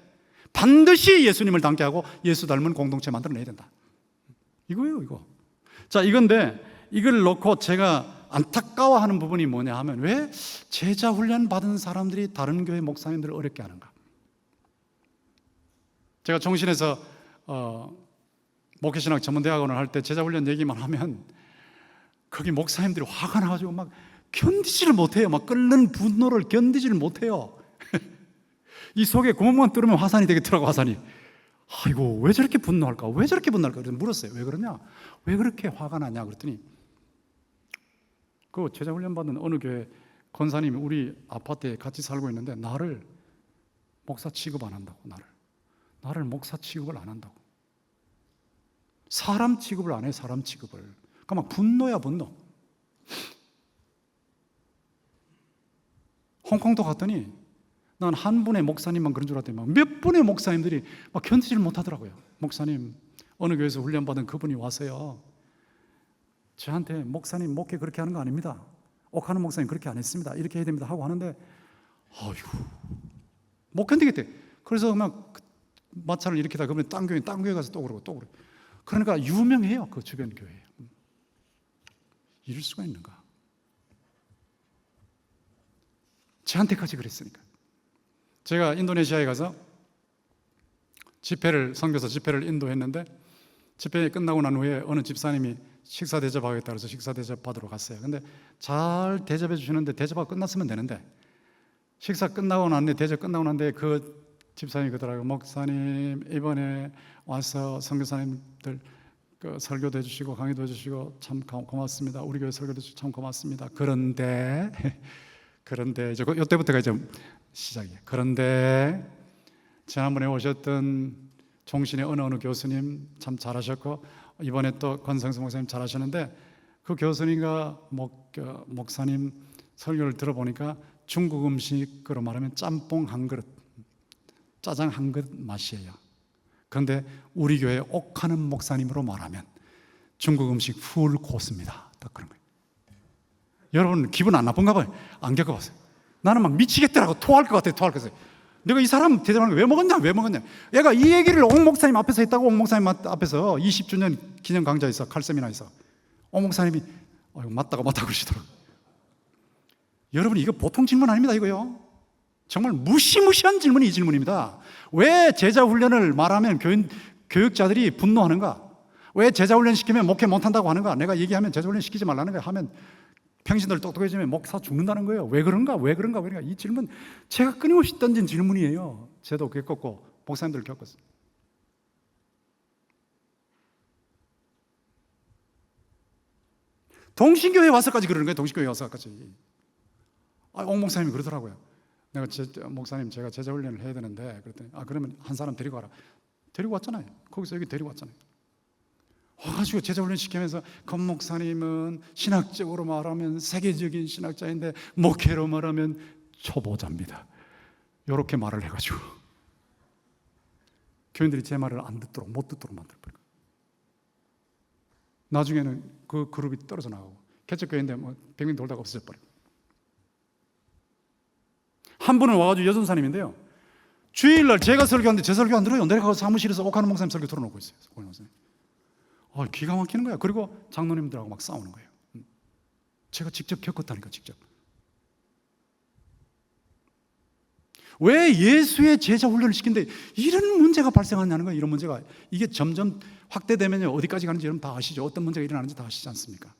반드시 예수님을 닮게 하고 예수 닮은 공동체 만들어내야 된다. 이거예요, 이거. 자, 이건데 이걸 놓고 제가 안타까워하는 부분이 뭐냐 하면, 왜 제자 훈련 받은 사람들이 다른 교회 목사님들을 어렵게 하는가? 제가 종신에서 목회신학 전문대학원을 할 때 제자 훈련 얘기만 하면 거기 목사님들이 화가 나가지고 막 견디지를 못해요. 막 끓는 분노를 견디지를 못해요. 이 속에 구멍만 뚫으면 화산이 되겠더라고, 화산이. 아이고, 왜 저렇게 분노할까? 그래서 물었어요. 왜 그러냐? 왜 그렇게 화가 나냐? 그랬더니 그 제자 훈련 받은 어느 교회 권사님이 우리 아파트에 같이 살고 있는데 나를 목사 취급 안 한다고. 나를 목사 취급을 안 한다고. 사람 취급을 안 해. 사람 취급을. 그러니까 막 분노야, 분노. 홍콩도 갔더니 난 한 분의 목사님만 그런 줄 알았더니 몇 분의 목사님들이 막 견디지를 못하더라고요. 목사님, 어느 교회에서 훈련받은 그분이 와서요, 저한테 목사님 목회 그렇게 하는 거 아닙니다. 옥하는 목사님 그렇게 안 했습니다. 이렇게 해야 됩니다 하고 하는데, 아이고, 못 견디겠대. 그래서 막 마찰을 일으키다 그분이 딴 교회 가서 또 그러고. 그러니까 유명해요, 그 주변 교회에. 이럴 수가 있는가? 저한테까지 그랬으니까. 제가 인도네시아에 가서 선교사 집회를 인도했는데, 집회 끝나고 난 후에 어느 집사님이 식사 대접하겠다 그래서 식사 대접 받으러 갔어요. 근데 잘 대접해 주시는데, 대접하고 끝났으면 되는데, 식사 끝나고 났는데, 대접 끝나고 났는데 그 집사님이 그러더라고요. 목사님, 이번에 와서 선교사님들 설교도 해주시고 강의도 해주시고 참 고맙습니다. 우리 교회 설교도 해주시고 참 고맙습니다. 그런데 이제 이때부터가 이제 시작이에요. 그런데 지난번에 오셨던 종신의 어느 교수님 참 잘하셨고, 이번에 또 권성수 목사님 잘하셨는데, 그 교수님과 목사님 설교를 들어보니까 중국 음식으로 말하면 짬뽕 한 그릇, 짜장 한 그릇 맛이에요. 그런데 우리 교회 옥하는 목사님으로 말하면 중국 음식 풀코스입니다. 딱 그런 거예요. 여러분 기분 안 나쁜가 봐요. 안 겪어봤어요. 나는 막 미치겠더라고. 토할 것 같아요. 토할 것 같아요. 내가 이 사람 대접하는 거 왜 먹었냐? 왜 먹었냐? 얘가 이 얘기를 옥 목사님 앞에서 했다고. 옥 목사님 앞에서 20주년 기념 강좌에서 칼세미나에서 옥 목사님이 맞다고 그러시더라고요. 여러분 이거 보통 질문 아닙니다. 이거요. 정말 무시무시한 질문이 이 질문입니다. 왜 제자 훈련을 말하면 교육자들이 분노하는가? 왜 제자 훈련 시키면 목회 못한다고 하는가? 내가 얘기하면 제자 훈련 시키지 말라는 거야. 하면 평신들 똑똑해지면 목사 죽는다는 거예요. 왜 그런가? 왜 그런가? 왜 그런가? 이 질문 제가 끊임없이 던진 질문이에요. 저도 겪었고 목사님들 겪었어요. 동신교회 와서까지 그러는 거예요. 동신교회 와서까지. 옥 목사님이 그러더라고요. 내가 목사님 제가 제자 훈련을 해야 되는데 그랬더니 그러면 한 사람 데리고 와라. 데리고 왔잖아요. 거기서 여기 데리고 왔잖아요. 와가지고 제자 훈련 시키면서 건 목사님은 신학적으로 말하면 세계적인 신학자인데 목회로 말하면 초보자입니다. 이렇게 말을 해가지고 교인들이 제 말을 못 듣도록 만들어버려요. 나중에는 그 그룹이 떨어져 나가고 개척교회인데 100명 돌다가 없어져 버려요. 한 분은 와가지고 여전사님인데요. 주일날 제가 설교하는데 제 설교 안 들어요. 내려가서 사무실에서 옥하는 목사님 설교 들어놓고 있어요. 기가 막히는 거야. 그리고 장로님들하고 막 싸우는 거예요. 제가 직접 겪었다니까, 직접. 왜 예수의 제자 훈련을 시키는데 이런 문제가 발생하냐는 거예요. 이런 문제가. 이게 점점 확대되면 어디까지 가는지 여러분 다 아시죠? 어떤 문제가 일어나는지 다 아시지 않습니까?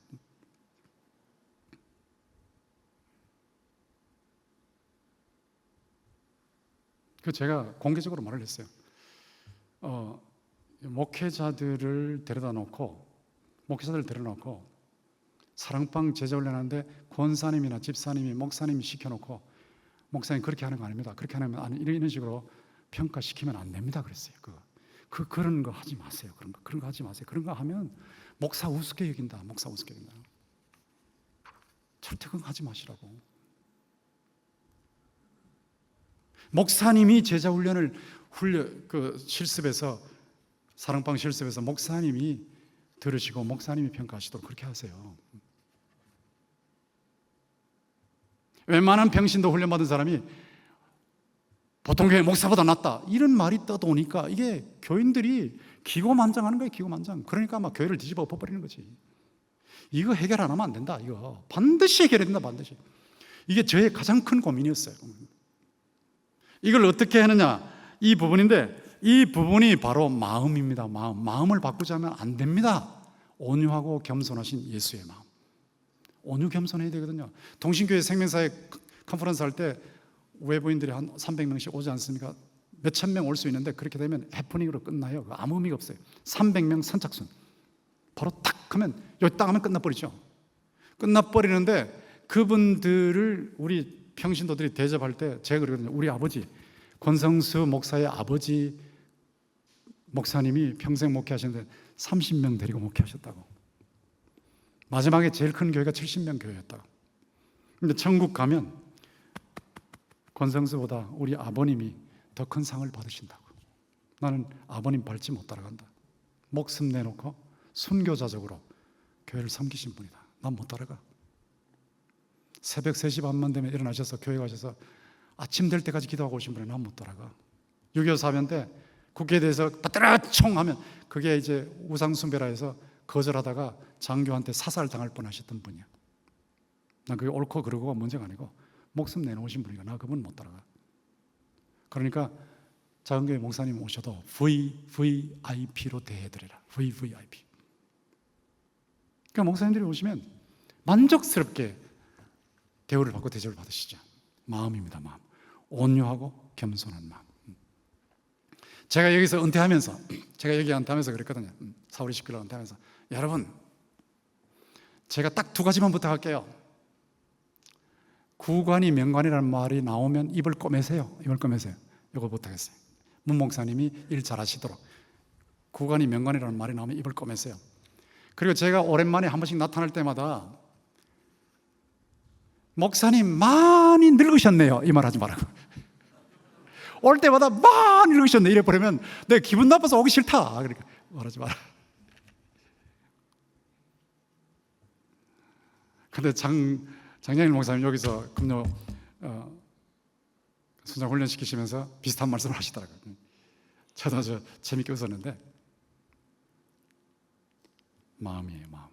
제가 공개적으로 말을 했어요. 목회자들을 데려다 놓고 사랑방 제자 훈련하는데 권사님이나 집사님이 목사님이 시켜놓고 목사님 그렇게 하는 거 아닙니다. 그렇게 하면 이런 식으로 평가시키면 안 됩니다. 그랬어요. 그런 거 하지 마세요. 그런 거 하지 마세요. 그런 거 하면 목사 우습게 여긴다. 절대 그건 하지 마시라고. 목사님이 제자 훈련을 실습에서 사랑방 실습에서 목사님이 들으시고 목사님이 평가하시도록 그렇게 하세요. 웬만한 평신도 훈련받은 사람이 보통 교회 목사보다 낫다 이런 말이 떠도니까 이게 교인들이 기고만장하는 거예요. 기고만장. 그러니까 막 교회를 뒤집어 엎어버리는 거지. 이거 해결 안 하면 안 된다. 이거 반드시 해결해야 된다. 반드시. 이게 저의 가장 큰 고민이었어요. 이걸 어떻게 하느냐 이 부분인데 이 부분이 바로 마음입니다. 마음을 바꾸자면 안 됩니다. 온유하고 겸손하신 예수의 마음. 온유 겸손해야 되거든요. 동신교회 생명사회 컨퍼런스 할 때 외부인들이 한 300명씩 오지 않습니까? 몇천 명 올 수 있는데 그렇게 되면 해프닝으로 끝나요. 아무 의미가 없어요. 300명 선착순 바로 탁 하면 여기 딱 하면 끝나버리죠. 끝나버리는데 그분들을 우리 평신도들이 대접할 때 제가 그러거든요. 우리 아버지 권성수 목사의 아버지 목사님이 평생 목회하셨는데 30명 데리고 목회하셨다고. 마지막에 제일 큰 교회가 70명 교회였다고. 근데 천국 가면 권성수보다 우리 아버님이 더 큰 상을 받으신다고. 나는 아버님 밟지 못 따라간다. 목숨 내놓고 순교자적으로 교회를 섬기신 분이다. 난 못 따라가. 새벽 3시 반만 되면 일어나셔서 교회 가셔서 아침 될 때까지 기도하고 오신 분이 난 못 따라가. 6.25 사변 때 국회에 대해서 빠뜨라총 하면 그게 이제 우상숭배라 해서 거절하다가 장교한테 사살당할 뻔하셨던 분이야. 난 그게 옳고 그러고가 문제가 아니고 목숨 내놓으신 분이니까 나 그분 못 따라가. 그러니까 작은교회 목사님 오셔도 VVIP로 대해드려라. VVIP. 그러니까 목사님들이 오시면 만족스럽게 대우를 받고 대접을 받으시죠. 마음입니다. 마음. 온유하고 겸손한 마음. 제가 여기서 은퇴하면서 그랬거든요. 4월 29일 은퇴하면서 여러분 제가 딱 2가지만 부탁할게요. 구관이 명관이라는 말이 나오면 입을 꼬매세요. 이거 부탁했어요. 문 목사님이 일 잘하시도록 구관이 명관이라는 말이 나오면 입을 꼬매세요. 그리고 제가 오랜만에 한 번씩 나타날 때마다 목사님 많이 늙으셨네요. 이 말 하지 말라고. 올 때마다 많이 늙으셨네. 이래 버리면 내가 기분 나빠서 오기 싫다. 그러니까 말하지 마라. 근데 장영일 목사님 여기서 금요 순장 훈련 시키시면서 비슷한 말씀을 하시더라고요. 저도 재밌게 웃었는데, 마음이에요, 마음.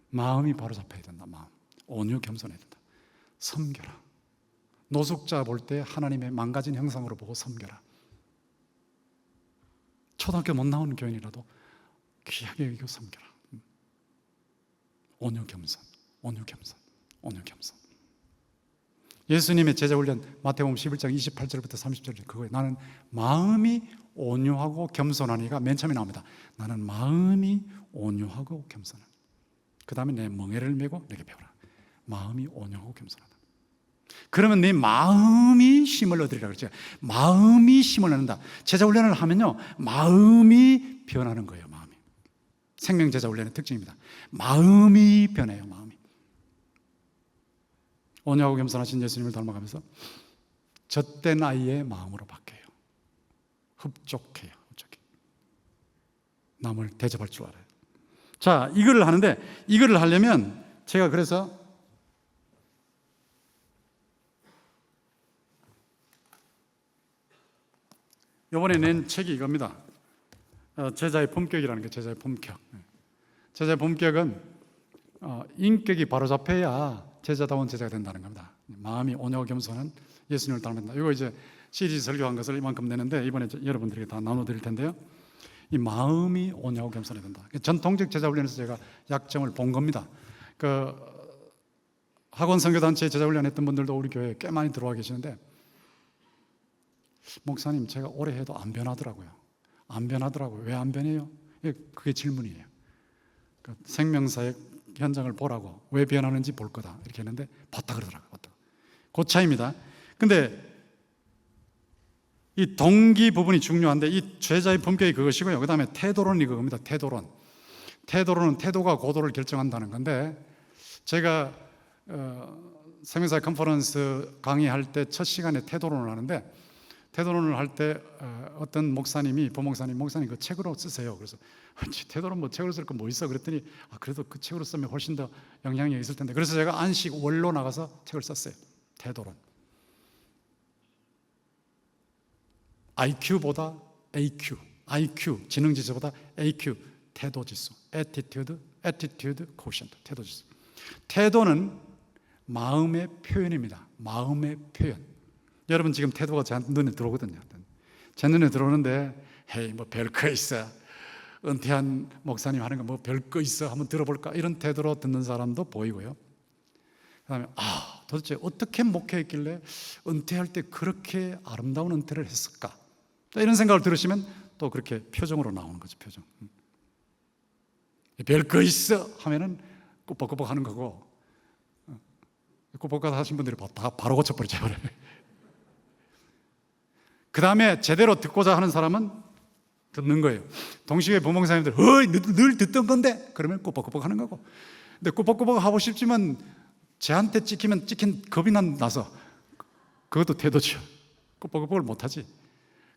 마음이 바로 잡혀야 된다. 마음. 온유 겸손해야 된다. 섬겨라. 노숙자 볼 때 하나님의 망가진 형상으로 보고 섬겨라. 초등학교 못 나오는 교인이라도 귀하게 여기고 섬겨라. 온유 겸손, 온유 겸손, 온유 겸손. 예수님의 제자 훈련 마태복음 11장 28절부터 30절, 그거예요. 나는 마음이 온유하고 겸손하니가 맨 처음에 나옵니다. 나는 마음이 온유하고 겸손하니. 그 다음에 내 멍에를 메고 내게 배우라. 마음이 온유하고 겸손하다. 그러면 내 마음이 힘을 얻으리라 그랬죠. 마음이 힘을 얻는다. 제자 훈련을 하면요, 마음이 변하는 거예요. 마음이. 생명 제자 훈련의 특징입니다. 마음이 변해요. 마음이. 온유하고 겸손하신 예수님을 닮아가면서 젖된 아이의 마음으로 바뀌어요. 흡족해요. 흡족해. 남을 대접할 줄 알아요. 자, 이거를 하는데, 이거를 하려면 제가 그래서 이번에 낸 책이 이겁니다. 제자의 품격이라는 게 제자의 품격. 제자의 품격은 인격이 바로 잡혀야 제자다운 제자가 된다는 겁니다. 마음이 온유하고 겸손한 예수님을 닮았다. 이거 이제 시리즈 설교한 것을 이만큼 내는데 이번에 여러분들에게 다 나눠드릴 텐데요. 이 마음이 온유하고 겸손해야 된다. 전통적 제자 훈련에서 제가 약점을 본 겁니다. 그 학원 선교단체 제자 훈련했던 분들도 우리 교회에 꽤 많이 들어와 계시는데, 목사님 제가 오래 해도 안 변하더라고요. 안 변하더라고요. 왜 안 변해요? 그게 질문이에요. 그 생명사역 현장을 보라고, 왜 변하는지 볼 거다 이렇게 했는데 봤다 그러더라고요. 봤다. 그 차이입니다. 근데 이 동기 부분이 중요한데, 이 제자의 품격이 그것이고요. 그 다음에 태도론이 그겁니다. 태도론. 태도론은 태도가 고도를 결정한다는 건데, 제가 생명사역 컨퍼런스 강의할 때 첫 시간에 태도론을 하는데, 태도론을 할 때 어떤 목사님이, 부목사님, 목사님 그 책으로 쓰세요. 그래서 태도론 뭐 책으로 쓸 거 뭐 있어? 그랬더니 그래도 그 책으로 쓰면 훨씬 더 영향이 있을 텐데, 그래서 제가 안식 월로 나가서 책을 썼어요. 태도론. IQ보다 AQ, IQ 지능지수보다 AQ 태도지수, Attitude Quotient, 태도지수. 태도는 마음의 표현입니다. 마음의 표현. 여러분 지금 태도가 제 눈에 들어오거든요. 제 눈에 들어오는데, 헤이 뭐 별거 있어, 은퇴한 목사님 하는 거 뭐 별거 있어, 한번 들어볼까, 이런 태도로 듣는 사람도 보이고요. 그 다음에 도대체 어떻게 목회했길래 은퇴할 때 그렇게 아름다운 은퇴를 했을까, 이런 생각을 들으시면 또 그렇게 표정으로 나오는 거죠. 표정. 별거 있어 하면은 꾸벅꾸벅 하는 거고, 꾸벅꾸벅 하신 분들이 다 바로 고쳐버리죠. 그 다음에 제대로 듣고자 하는 사람은 듣는 거예요. 동시에 부목사님들 늘 듣던 건데, 그러면 꾸벅꾸벅 하는 거고. 근데 꾸벅꾸벅 하고 싶지만 쟤한테 찍힌 겁이 나서, 그것도 태도죠. 꾸벅꾸벅을 못하지.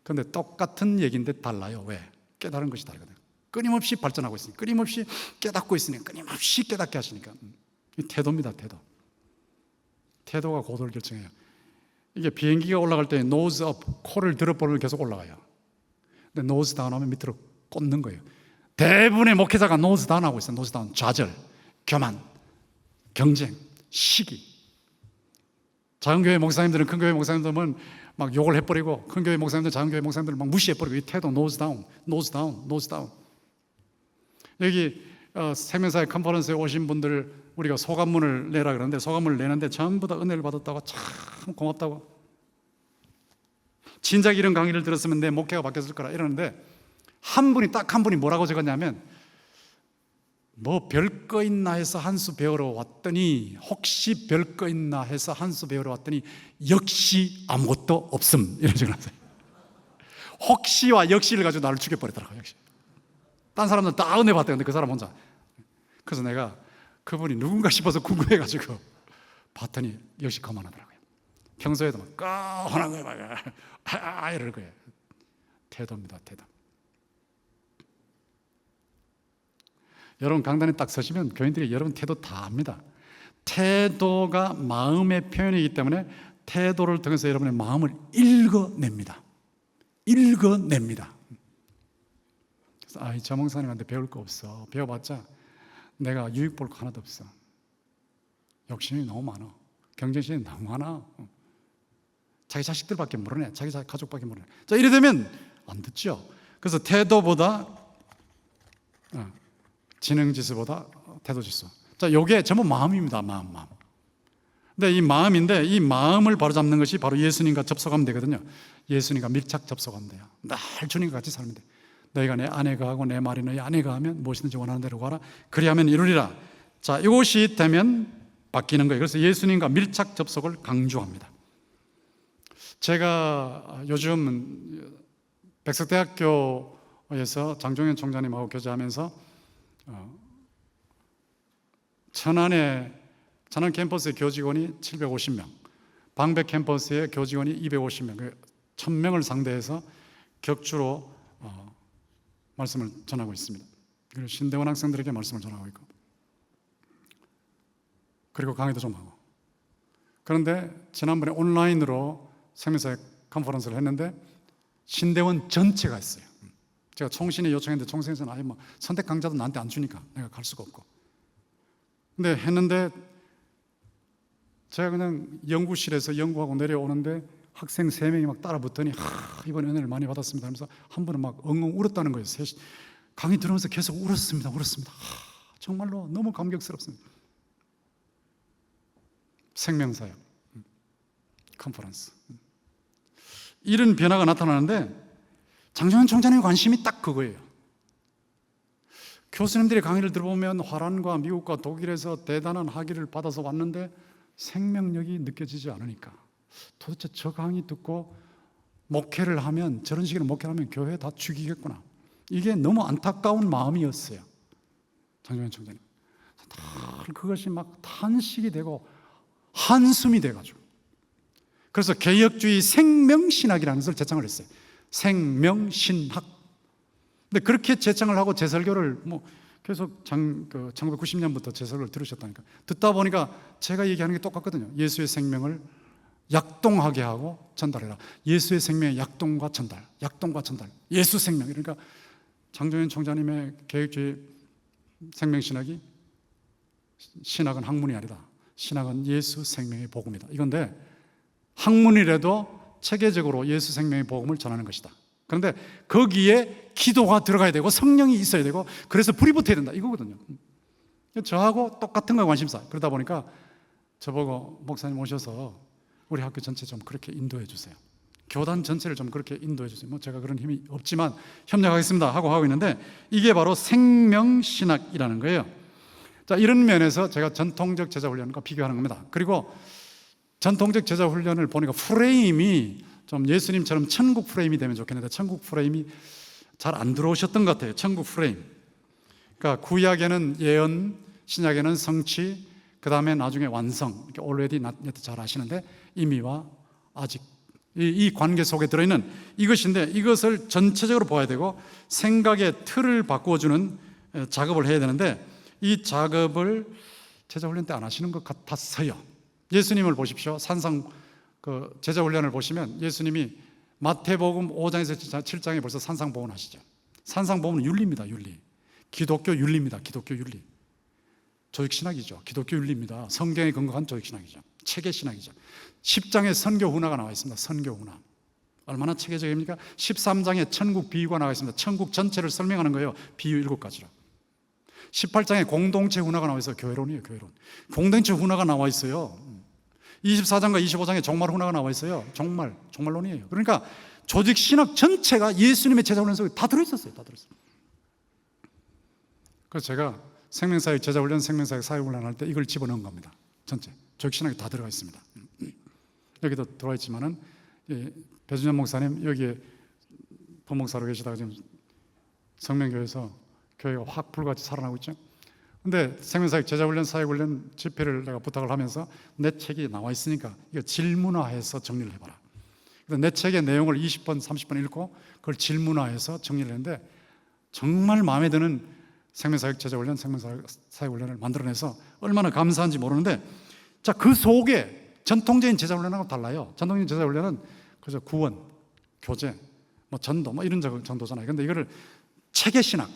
그런데 똑같은 얘기인데 달라요. 왜? 깨달은 것이 다르거든요. 끊임없이 발전하고 있으니까, 끊임없이 깨닫고 있으니까, 끊임없이 깨닫게 하시니까. 이 태도입니다. 태도. 태도가 고도를 결정해요. 이게 비행기가 올라갈 때 nose up, 코를 들어보면 계속 올라가요. 근데 nose down 하면 밑으로 꽂는 거예요. 대부분의 목회자가 nose down 하고 있어요. nose down. 좌절, 교만, 경쟁, 시기. 작은 교회 목사님들은 큰 교회 목사님들은 막 욕을 해버리고, 큰 교회 목사님들 작은 교회 목사님들은 막 무시해버리고, 이 태도 nose down, nose down, nose down. 여기 생명사의 컨퍼런스에 오신 분들 우리가 소감문을 내라 그러는데, 소감문을 내는데 전부 다 은혜를 받았다고, 참 고맙다고, 진작 이런 강의를 들었으면 내 목회가 바뀌었을 거라 이러는데, 딱 한 분이 뭐라고 적었냐면, 뭐 별거 있나 해서 한 수 배우러 왔더니, 혹시 별거 있나 해서 한 수 배우러 왔더니 역시 아무것도 없음, 이런 식으로 하세요. 혹시와 역시를 가지고 나를 죽여버리더라고요. 역시. 딴 사람들은 다 은혜 받았는데 그 사람 혼자. 그래서 내가 그분이 누군가 싶어서 궁금해가지고 봤더니 역시 거만하더라고요. 평소에도 막 꺼하는 거예요. 막 이럴 거예요. 태도입니다. 태도. 여러분 강단에 딱 서시면 교인들이 여러분 태도 다 압니다. 태도가 마음의 표현이기 때문에 태도를 통해서 여러분의 마음을 읽어냅니다. 읽어냅니다. 그래서 저 목사님한테 배울 거 없어. 배워봤자 내가 유익 볼 거 하나도 없어. 욕심이 너무 많아. 경쟁심이 너무 많아. 자기 자식들밖에 모르네. 자기 가족밖에 모르네. 자, 이래 되면 안 듣죠. 그래서 태도보다 지능지수보다 태도지수. 자, 요게 전부 마음입니다. 마음. 근데 이 마음인데 이 마음을 바로잡는 것이 바로 예수님과 접속하면 되거든요. 예수님과 밀착 접속하면 돼요. 늘 주님과 같이 살면 돼. 너희가 내 아내가 하고 내 말이 너희 아내가 하면 무엇이든지 원하는 대로 구하라. 그리하면 이루리라. 자, 이것이 되면 바뀌는 거예요. 그래서 예수님과 밀착 접속을 강조합니다. 제가 요즘 백석대학교에서 장종현 총장님하고 교제하면서 천안 캠퍼스의 교직원이 750명, 방백 캠퍼스의 교직원이 250명, 1000명을 상대해서 격주로 말씀을 전하고 있습니다. 그리고 신대원 학생들에게 말씀을 전하고 있고, 그리고 강의도 좀 하고. 그런데 지난번에 온라인으로 생명사역 컨퍼런스를 했는데 신대원 전체가 했어요. 제가 총신에 요청했는데 총신에서는 선택 강좌도 나한테 안 주니까 내가 갈 수가 없고. 근데 했는데 제가 그냥 연구실에서 연구하고 내려오는데 학생 3명이 막 따라 붙더니 이번 은혜를 많이 받았습니다 하면서 한 분은 막 엉엉 울었다는 거예요. 강의 들으면서 계속 울었습니다. 정말로 너무 감격스럽습니다. 생명사역 컨퍼런스, 이런 변화가 나타나는데 장종현 총장님의 관심이 딱 그거예요. 교수님들의 강의를 들어보면 화란과 미국과 독일에서 대단한 학위를 받아서 왔는데 생명력이 느껴지지 않으니까 도대체 저 강의 듣고 목회를 하면, 저런 식으로 목회를 하면 교회 다 죽이겠구나. 이게 너무 안타까운 마음이었어요. 장종현 총장님. 그것이 막 탄식이 되고 한숨이 돼가지고, 그래서 개혁주의 생명신학이라는 것을 제창을 했어요. 생명신학. 근데 그렇게 제창을 하고 제 설교를 계속 1990년부터 제 설교를 들으셨다니까. 듣다 보니까 제가 얘기하는 게 똑같거든요. 예수의 생명을 약동하게 하고 전달해라. 예수의 생명의 약동과 전달, 예수 생명. 그러니까 장종현 총장님의 개혁주의 생명신학이, 신학은 학문이 아니다. 신학은 예수 생명의 복음이다. 이건데 학문이라도 체계적으로 예수 생명의 복음을 전하는 것이다. 그런데 거기에 기도가 들어가야 되고 성령이 있어야 되고, 그래서 불이 붙어야 된다, 이거거든요. 저하고 똑같은 거 관심사. 그러다 보니까 저보고 목사님 오셔서 우리 학교 전체 좀 그렇게 인도해 주세요. 교단 전체를 좀 그렇게 인도해 주세요. 제가 그런 힘이 없지만 협력하겠습니다 하고 있는데, 이게 바로 생명신학이라는 거예요. 자, 이런 면에서 제가 전통적 제자훈련과 비교하는 겁니다. 그리고 전통적 제자훈련을 보니까 프레임이 좀 예수님처럼 천국 프레임이 되면 좋겠는데 천국 프레임이 잘 안 들어오셨던 것 같아요. 천국 프레임. 그러니까 구약에는 예언, 신약에는 성취, 그 다음에 나중에 완성. 이렇게 already, not yet 잘 아시는데 이미와 아직, 이 관계 속에 들어있는 이것인데, 이것을 전체적으로 봐야 되고 생각의 틀을 바꾸어주는 작업을 해야 되는데, 이 작업을 제자훈련 때 안 하시는 것 같았어요. 예수님을 보십시오. 제자훈련을 보시면 예수님이 마태복음 5장에서 7장에 벌써 산상보훈 하시죠. 산상보훈은 윤리입니다. 윤리. 기독교 윤리입니다. 기독교 윤리. 조직신학이죠. 기독교 윤리입니다. 성경에 근거한 조직신학이죠. 체계신학이죠. 10장에 선교훈화가 나와 있습니다. 선교훈화. 얼마나 체계적입니까? 13장에 천국 비유가 나와 있습니다. 천국 전체를 설명하는 거예요. 비유 7가지로. 18장에 공동체 훈화가 나와 있어요. 교회론이에요. 교회론. 공동체 훈화가 나와 있어요. 24장과 25장에 종말 훈화가 나와 있어요. 종말론이에요. 그러니까 조직 신학 전체가 예수님의 제자훈련 속에 다 들어있었어요. 다 들어있어요. 그래서 제가 생명사역 제자훈련, 생명사역 사역훈련 할 때 이걸 집어넣은 겁니다. 전체 조직 신학이 다 들어가 있습니다. 여기도 들어와 있지만은 배준현 목사님 여기에 부목사로 계시다가 지금 성명교회에서 교회가 확 불같이 살아나고 있죠. 근데 생명사역 제자훈련, 사역훈련 집회를 내가 부탁을 하면서 내 책이 나와 있으니까 이거 질문화해서 정리를 해봐라. 그래서 내 책의 내용을 20번, 30번 읽고 그걸 질문화해서 정리를 했는데 정말 마음에 드는 생명사역 제자훈련, 생명사역훈련을 만들어내서 얼마나 감사한지 모르는데, 자, 그 속에 전통적인 제자훈련하고 달라요. 전통적인 제자훈련은 그저 구원, 교제, 뭐 전도, 뭐 이런 정도잖아요. 근데 이거를 체계신학,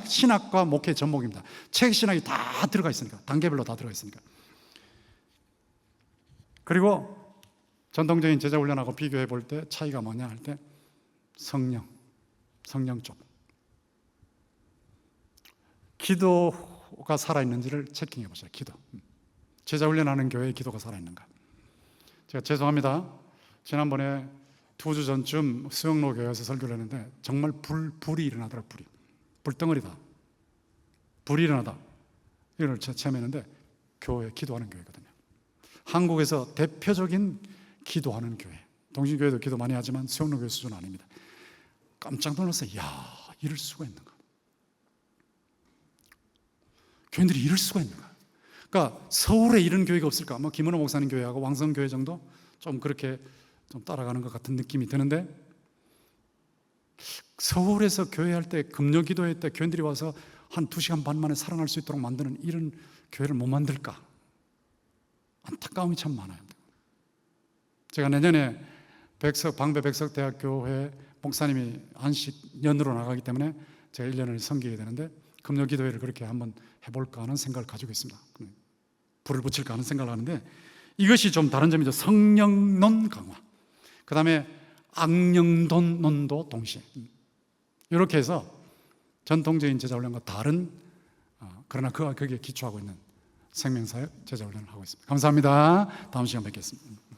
신학과 목회 전목입니다. 체계신학이 다 들어가 있으니까, 단계별로 다 들어가 있으니까. 그리고 전통적인 제자훈련하고 비교해 볼 때 차이가 뭐냐 할 때, 성령 쪽. 기도가 살아있는지를 체킹해 보세요. 기도. 제자훈련하는 교회의 기도가 살아있는가. 제가 죄송합니다. 지난번에 2주 전쯤 수영로 교회에서 설교를 했는데 정말 불이 일어나더라고요. 불덩어리다. 불이 일어나다. 이걸 체험했는데 교회, 기도하는 교회거든요. 한국에서 대표적인 기도하는 교회. 동신교회도 기도 많이 하지만 수영로 교회 수준은 아닙니다. 깜짝 놀랐어요. 이야, 이럴 수가 있는가. 교인들이 이럴 수가 있는가. 그러니까 서울에 이런 교회가 없을까? 뭐 김은호 목사님 교회하고 왕성교회 정도 좀 그렇게 좀 따라가는 것 같은 느낌이 드는데, 서울에서 교회할 때, 금요 기도회 때 교인들이 와서 한 2시간 반 만에 살아날 수 있도록 만드는 이런 교회를 못 만들까? 안타까움이 참 많아요. 제가 내년에 방배 백석대학교회 목사님이 안식년으로 나가기 때문에 제가 1년을 섬기게 되는데, 금요 기도회를 그렇게 한번 해볼까 하는 생각을 가지고 있습니다. 불을 붙일까 하는 생각을 하는데, 이것이 좀 다른 점이죠. 성령론 강화, 그 다음에 악령론도 동시에, 이렇게 해서 전통적인 제자훈련과 다른, 그러나 거기에 기초하고 있는 생명사역 제자훈련을 하고 있습니다. 감사합니다. 다음 시간 뵙겠습니다.